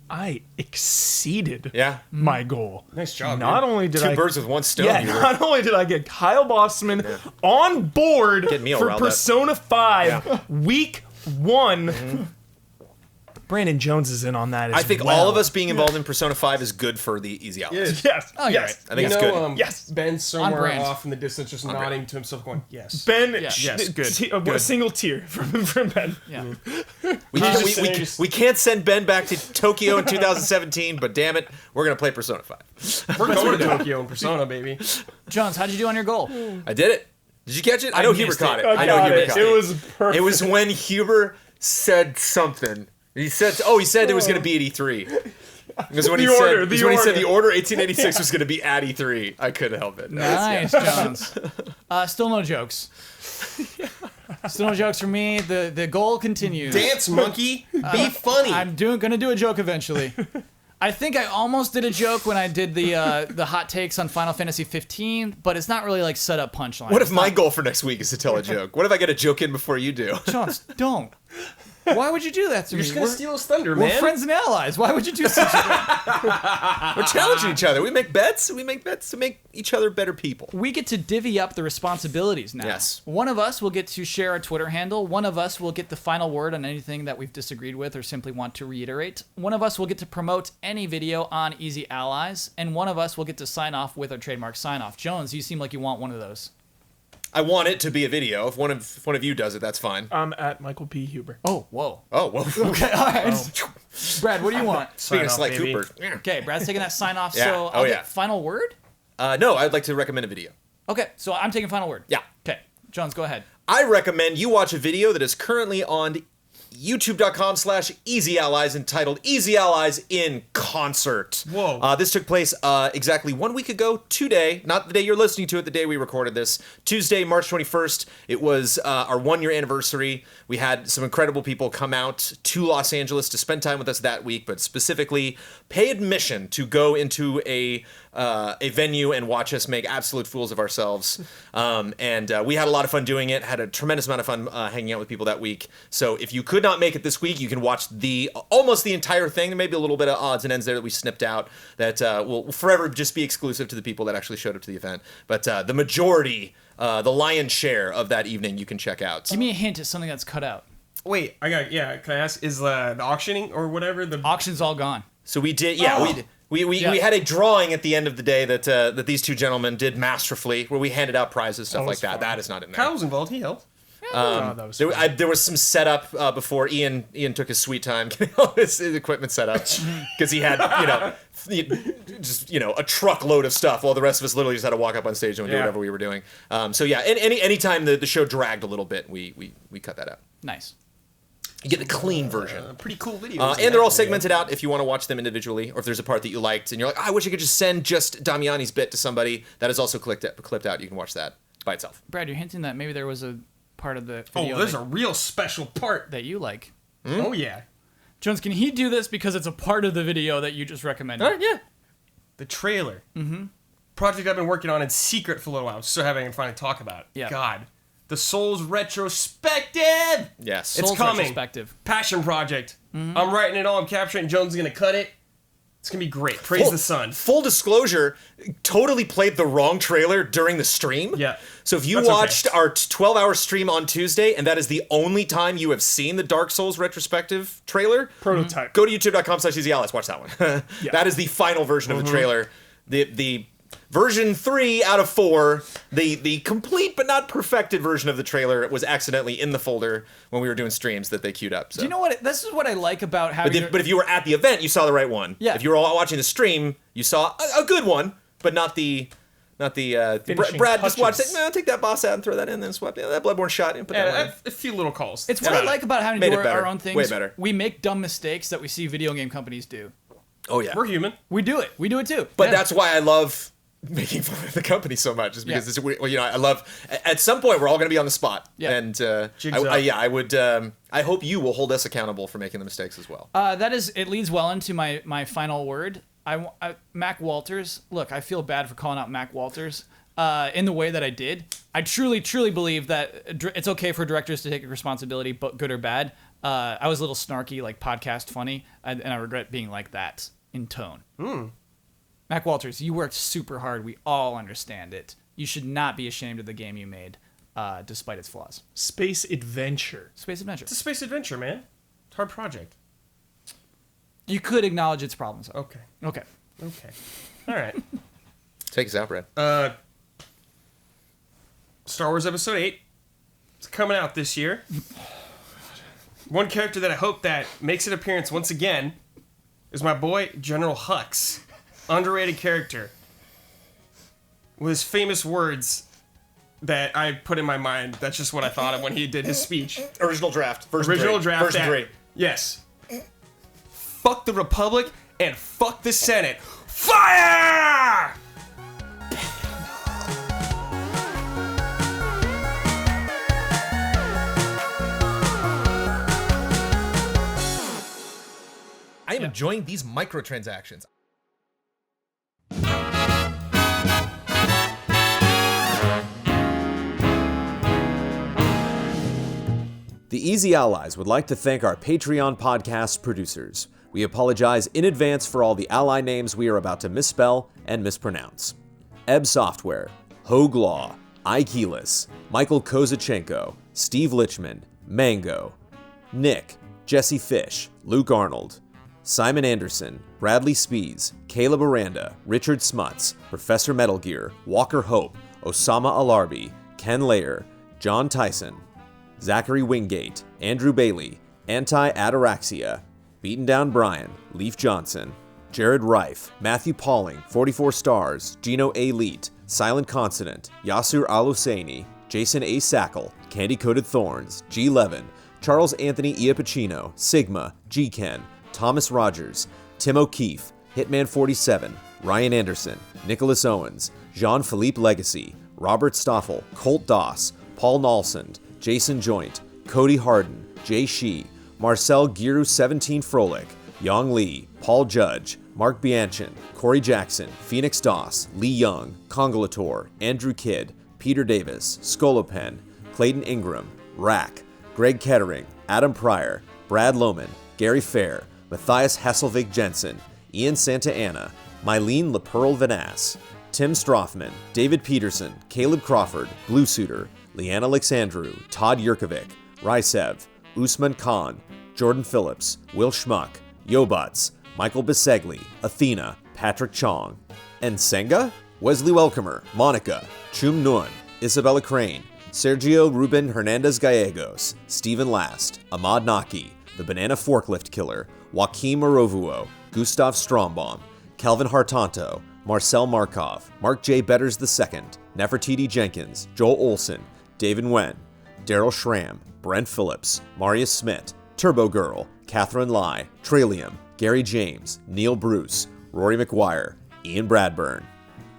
I exceeded Yeah. my goal. Nice job, Not dude. only did 2 I birds with 1 stone. Yeah, Huber. not only did I get Kyle Bossman on board Getting me all for riled up. Persona 5 Yeah. week 1. Brandon Jones is in on that as I think well. all of us being involved in Persona 5 is good for the Easy Allies. Yes. Oh, you're yes. I think You it's know, good. Yes. Ben somewhere brand. off in the distance, just nodding to himself, going, "Yes." Ben, Yes, good. A single tear from Ben. Yeah. We can't send Ben back to Tokyo in 2017, but damn it, we're going to play Persona 5. We're going to Tokyo in Persona, baby. Jones, how'd you do on your goal? I did it. Did you catch it? I know Huber missed caught it. it. I know Huber caught it. It was perfect. It was when Huber said something. He said it was going to be at E3. Because when The he order, said, the when he said order. the order 1886 was going to be at E3, I couldn't help it. Nice, Jones. Still no jokes. Still no jokes for me. The goal continues. Dance, monkey. Be funny. I'm gonna do a joke eventually. I think I almost did a joke when I did the hot takes on Final Fantasy 15, but it's not really like set up punchline. What if my goal for next week is to tell a joke? What if I get a joke in before you do? Jones, don't. Why would you do that to You're me? just gonna steal his thunder, We're man. friends and allies. Why would you do such a thing? We're challenging each other. We make bets. We make bets to make each other better people. We get to divvy up the responsibilities now. Yes. One of us will get to share our Twitter handle. One of us will get the final word on anything that we've disagreed with or simply want to reiterate. One of us will get to promote any video on Easy Allies. And one of us will get to sign off with our trademark sign off. Jones, you seem like you want one of those. I want it to be a video. If one of you does it, that's fine. I'm at Michael P. Huber. Oh, whoa. Oh, well. Okay, all right. Brad, what do you want? Speaking of Sign Sly off, baby. Cooper. Okay, Brad's taking that sign off. Yeah. So Oh, I'll yeah. get final word? No, I'd like to recommend a video. Okay, so I'm taking final word. Yeah. Okay, Jones, go ahead. I recommend you watch a video that is currently on youtube.com/Easy Allies entitled Easy Allies in Concert. Whoa. This took place exactly 1 week ago today, not the day you're listening to it, the day we recorded this. Tuesday, March 21st. It was our 1 year anniversary. We had some incredible people come out to Los Angeles to spend time with us that week, but specifically pay admission to go into a venue and watch us make absolute fools of ourselves. And we had a lot of fun doing it, had a tremendous amount of fun hanging out with people that week. So if you could not make it this week, you can watch almost the entire thing. There may be a little bit of odds and ends there that we snipped out that will forever just be exclusive to the people that actually showed up to the event. But the majority, the lion's share of that evening, you can check out. Give me a hint at something that's cut out. Wait, can I ask, is the auctioning or whatever, the Auction's all gone. So we did, Oh. we had a drawing at the end of the day that these two gentlemen did masterfully, where we handed out prizes, stuff like was that. fun. That is not in there. Kyle was involved, he helped. that was fun. There was some setup before Ian took his sweet time getting all his equipment set up because he had just a truckload of stuff while the rest of us literally just had to walk up on stage and do Yeah. whatever we were doing. So yeah, any time the show dragged a little bit, we cut that out. Nice. You get a clean version. Pretty cool videos. And they're all segmented out if you want to watch them individually, or if there's a part that you liked and you're like, I wish I could just send just Damiani's bit to somebody. That is also clipped out. You can watch that by itself. Brad, you're hinting that maybe there was a part of the Oh, video there's a real special part. that you like. Oh, yeah. Jones, can he do this because it's a part of the video that you just recommended? Yeah. The trailer. Mm-hmm. Project I've been working on in secret for a little while. I'm so happy I can finally talk about it. Yeah. God. The Souls retrospective. Yes. It's Souls coming. retrospective. Passion project. I'm writing it all. I'm capturing it. Jones is going to cut it. It's going to be great. Praise the sun. Full disclosure, totally played the wrong trailer during the stream. Yeah. So if you That's okay. watched our 12-hour stream on Tuesday, and that is the only time you have seen the Dark Souls retrospective trailer, Prototype. go to youtube.com/easyallies. Watch that one. That is the final version of the trailer. The version 3 out of 4, the complete but not perfected version of the trailer was accidentally in the folder when we were doing streams that they queued up. So. Do you know what? This is what I like about having. But if you were at the event, you saw the right one. Yeah. If you were watching the stream, you saw a good one, but not the Finishing Brad just watched touches. it. No, take that boss out and throw that in, then swap that Bloodborne shot and put that one in. A few little calls. It's what I like about having to Made do it better. our own things. Way better. We make dumb mistakes that we see video game companies do. Oh yeah. We're human. We do it. We do it too. But Yeah. that's why I love making fun of the company so much, is because I love. At some point, we're all going to be on the spot. Yeah. And Jigs up. I would. I hope you will hold us accountable for making the mistakes as well. It leads well into my final word. Mac Walters. Look, I feel bad for calling out Mac Walters in the way that I did. I truly believe that it's okay for directors to take responsibility, but good or bad. I was a little snarky, like podcast funny, and I regret being like that in tone. Mac Walters, you worked super hard. We all understand it. You should not be ashamed of the game you made, despite its flaws. Space adventure. Space Adventure. It's a space adventure, man. It's a hard project. You could acknowledge its problems. Okay. Okay. All right. Take us out, Brad. Star Wars Episode 8. It's coming out this year. One character that I hope that makes an appearance once again is my boy, General Hux. Underrated character. With his famous words that I put in my mind. That's just what I thought of when he did his speech. Original draft. Version Original 3. draft. Version 3. Yes. Fuck the Republic and fuck the Senate. Fire! I am enjoying these microtransactions. The Easy Allies would like to thank our Patreon podcast producers. We apologize in advance for all the ally names we are about to misspell and mispronounce. Ebb Software, Hogue Law, iKeyless, Michael Kozachenko, Steve Lichman, Mango, Nick, Jesse Fish, Luke Arnold, Simon Anderson, Bradley Spees, Caleb Aranda, Richard Smuts, Professor Metal Gear, Walker Hope, Osama Alarbi, Ken Layer, John Tyson, Zachary Wingate, Andrew Bailey, Anti-Ataraxia, Beaten Down Brian, Leaf Johnson, Jared Reif, Matthew Pauling, 44 Stars, Gino A. Leet, Silent Consonant, Yasir Al-Husseini, Jason A. Sackle, Candy Coated Thorns, G. Levin, Charles Anthony Iapicino, Sigma, G. Ken, Thomas Rogers, Tim O'Keefe, Hitman 47, Ryan Anderson, Nicholas Owens, Jean-Philippe Legacy, Robert Stoffel, Colt Doss, Paul Nalsund, Jason Joint, Cody Harden, Jay Shee, Marcel Giru 17 Froelich, Yong Lee, Paul Judge, Mark Bianchin, Corey Jackson, Phoenix Doss, Lee Young, Congolator, Andrew Kidd, Peter Davis, Skolopen, Clayton Ingram, Rack, Greg Kettering, Adam Pryor, Brad Lohman, Gary Fair, Matthias Hasselvig Jensen, Ian Santa Anna, Mylene LaPearl Vanass, Tim Strothman, David Peterson, Caleb Crawford, Blue Suitor, Leanne Alexandru, Todd Yurkovic, Rysev, Usman Khan, Jordan Phillips, Will Schmuck, Yobuts, Michael Bisegli, Athena, Patrick Chong, and Senga, Wesley Welcomer, Monica, Chum Nguyen, Isabella Crane, Sergio Ruben Hernandez Gallegos, Stephen Last, Ahmad Naki, The Banana Forklift Killer, Joaquim Morovuo, Gustav Strombaum, Calvin Hartanto, Marcel Markov, Mark J. Betters II, Nefertiti Jenkins, Joel Olson, David Wen, Daryl Schramm, Brent Phillips, Marius Smith, Turbo Girl, Catherine Lai, Tralium, Gary James, Neil Bruce, Rory McGuire, Ian Bradburn,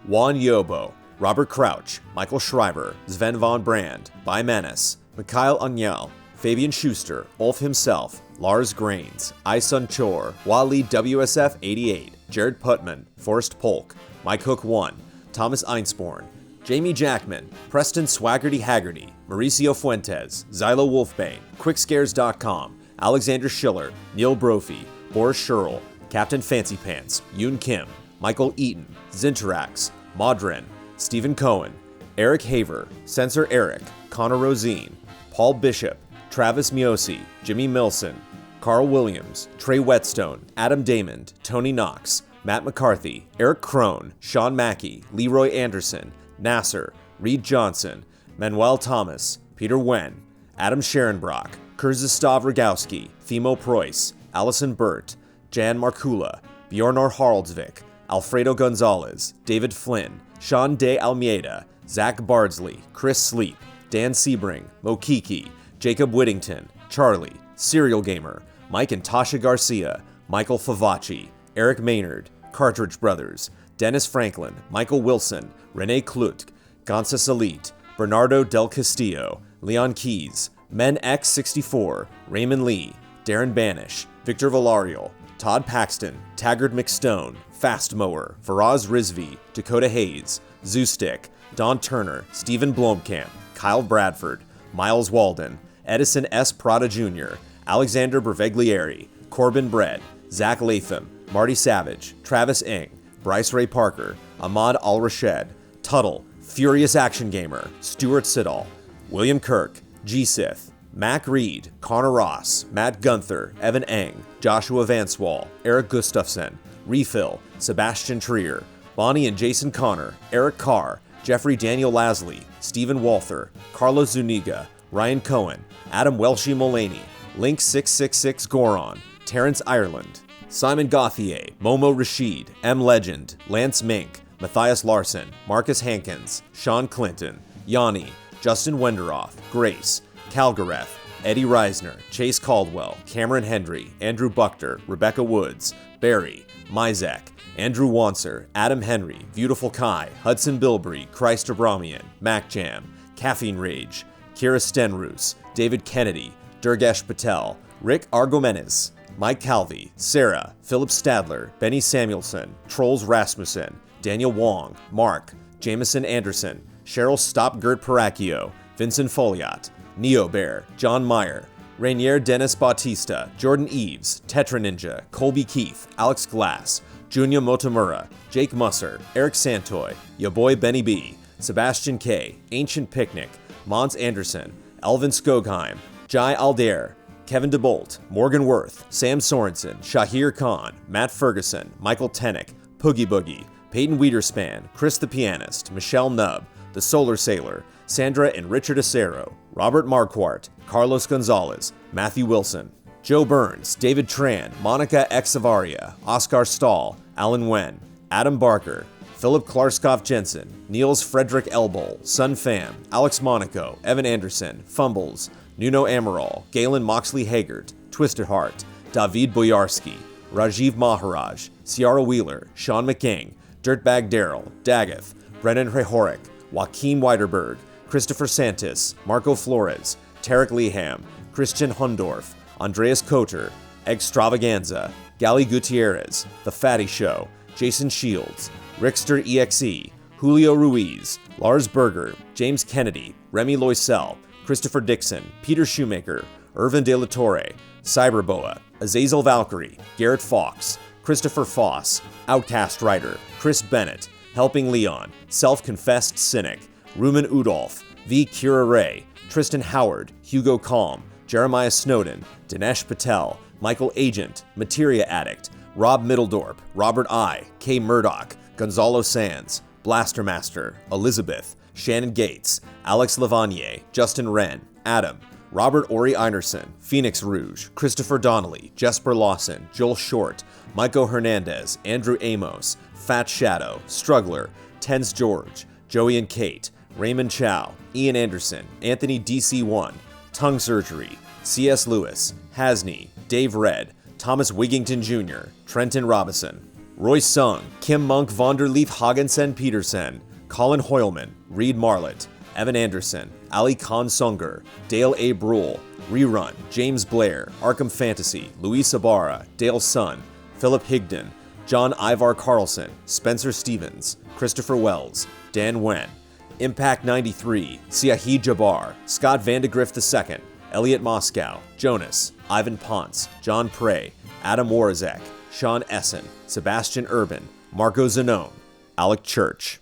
Juan Yobo, Robert Crouch, Michael Schreiber, Sven von Brand, Bai Manis, Mikhail Anyel, Fabian Schuster, Ulf himself, Lars Grains, Isun Chor, Wally WSF 88, Jared Putman, Forrest Polk, Mike Hook 1, Thomas Einsporn, Jamie Jackman, Preston Swaggerty Haggerty, Mauricio Fuentes, Xylo Wolfbane, Quickscares.com, Alexander Schiller, Neil Brophy, Boris Scherl, Captain Fancy Pants, Yoon Kim, Michael Eaton, Zinterax, Modren, Stephen Cohen, Eric Haver, Censor Eric, Connor Rosine, Paul Bishop, Travis Miosi, Jimmy Milson, Carl Williams, Trey Whetstone, Adam Damon, Tony Knox, Matt McCarthy, Eric Crone, Sean Mackey, Leroy Anderson, Nasser, Reed Johnson, Manuel Thomas, Peter Wen, Adam Scherenbrock, Kurzistav Rogowski, Themo Preuss, Allison Burt, Jan Markula, Bjornar Haraldsvik, Alfredo Gonzalez, David Flynn, Sean De Almeida, Zach Bardsley, Chris Sleep, Dan Sebring, Mokiki, Jacob Whittington, Charlie, Serial Gamer, Mike and Tasha Garcia, Michael Favacci, Eric Maynard, Cartridge Brothers, Dennis Franklin, Michael Wilson, Rene Klutk, Gonzas Elite, Bernardo Del Castillo, Leon Keys, Men X64, Raymond Lee, Darren Banish, Victor Villarreal, Todd Paxton, Taggart McStone, Fast Mower, Faraz Rizvi, Dakota Hayes, Zoostick, Don Turner, Stephen Blomkamp, Kyle Bradford, Miles Walden, Edison S. Prada Jr., Alexander Berveglieri, Corbin Bread, Zach Latham, Marty Savage, Travis Ing, Bryce Ray Parker, Ahmad Al-Rashed, Tuttle, Furious Action Gamer, Stuart Siddall, William Kirk, G-Sith, Mac Reed, Connor Ross, Matt Gunther, Evan Eng, Joshua Vanswall, Eric Gustafson, Refill, Sebastian Trier, Bonnie and Jason Connor, Eric Carr, Jeffrey Daniel Lasley, Stephen Walther, Carlos Zuniga, Ryan Cohen, Adam Welshie Mullaney, Link666 Goron, Terrence Ireland, Simon Gauthier, Momo Rashid, M. Legend, Lance Mink, Matthias Larson, Marcus Hankins, Sean Clinton, Yanni, Justin Wenderoth, Grace, Calgareth, Eddie Reisner, Chase Caldwell, Cameron Hendry, Andrew Buchter, Rebecca Woods, Barry, Mizek, Andrew Wanser, Adam Henry, Beautiful Kai, Hudson Bilbrey, Christ Abramian, Mac Jam, Caffeine Rage, Kira Stenroos, David Kennedy, Durgesh Patel, Rick Argomenes, Mike Calvi, Sarah, Philip Stadler, Benny Samuelson, Trolls Rasmussen, Daniel Wong, Mark, Jameson Anderson, Cheryl Stopgert Paracchio, Vincent Foliot, Neo Bear, John Meyer, Rainier Dennis Bautista, Jordan Eves, Tetra Ninja, Colby Keith, Alex Glass, Junya Motomura, Jake Musser, Eric Santoy, Ya Boy Benny B, Sebastian K, Ancient Picnic, Mons Anderson, Elvin Skogheim, Jai Aldair, Kevin DeBolt, Morgan Worth, Sam Sorensen, Shahir Khan, Matt Ferguson, Michael Tennick, Poogie Boogie, Peyton Wiederspan, Chris the Pianist, Michelle Nubb, The Solar Sailor, Sandra and Richard Acero, Robert Marquardt, Carlos Gonzalez, Matthew Wilson, Joe Burns, David Tran, Monica Exavaria, Oscar Stahl, Alan Wen, Adam Barker, Philip Klarskov Jensen, Niels Frederick Elbol, Sun Pham, Alex Monaco, Evan Anderson, Fumbles, Nuno Amaral, Galen Moxley Hagert, Twisted Heart, David Boyarski, Rajiv Maharaj, Ciara Wheeler, Sean McGing, Dirtbag Daryl, Daggeth, Brennan Hrehorik, Joaquin Weiderberg, Christopher Santis, Marco Flores, Tarek Leham, Christian Hundorf, Andreas Koter, Extravaganza, Gali Gutierrez, The Fatty Show, Jason Shields, Rickster EXE, Julio Ruiz, Lars Berger, James Kennedy, Remy Loisel, Christopher Dixon, Peter Shoemaker, Irvin De La Torre, Cyberboa, Azazel Valkyrie, Garrett Fox, Christopher Foss, Outcast Writer, Chris Bennett, Helping Leon, Self-Confessed Cynic, Rumen Udolf, V. Kira Ray, Tristan Howard, Hugo Calm, Jeremiah Snowden, Dinesh Patel, Michael Agent, Materia Addict, Rob Middledorp, Robert I, K. Murdoch, Gonzalo Sands, Blastermaster, Elizabeth, Shannon Gates, Alex Lavanier, Justin Wren, Adam, Robert Ori Einerson, Phoenix Rouge, Christopher Donnelly, Jesper Lawson, Joel Short, Maiko Hernandez, Andrew Amos, Fat Shadow, Struggler, Tens George, Joey and Kate, Raymond Chow, Ian Anderson, Anthony DC1, Tongue Surgery, C.S. Lewis, Hasney, Dave Red, Thomas Wigington Jr., Trenton Robinson, Roy Sung, Kim Monk Vonderleaf Hagensen Petersen, Colin Hoylman, Reed Marlett, Evan Anderson, Ali Khan Sunger, Dale A. Brule, Rerun, James Blair, Arkham Fantasy, Luis Ibarra, Dale Sun, Philip Higdon, John Ivar Carlson, Spencer Stevens, Christopher Wells, Dan Wen, Impact 93, Siahi Jabbar, Scott Vandegrift II, Elliot Moscow, Jonas, Ivan Ponce, John Prey, Adam Warzek, Sean Essen, Sebastian Urban, Marco Zanone, Alec Church.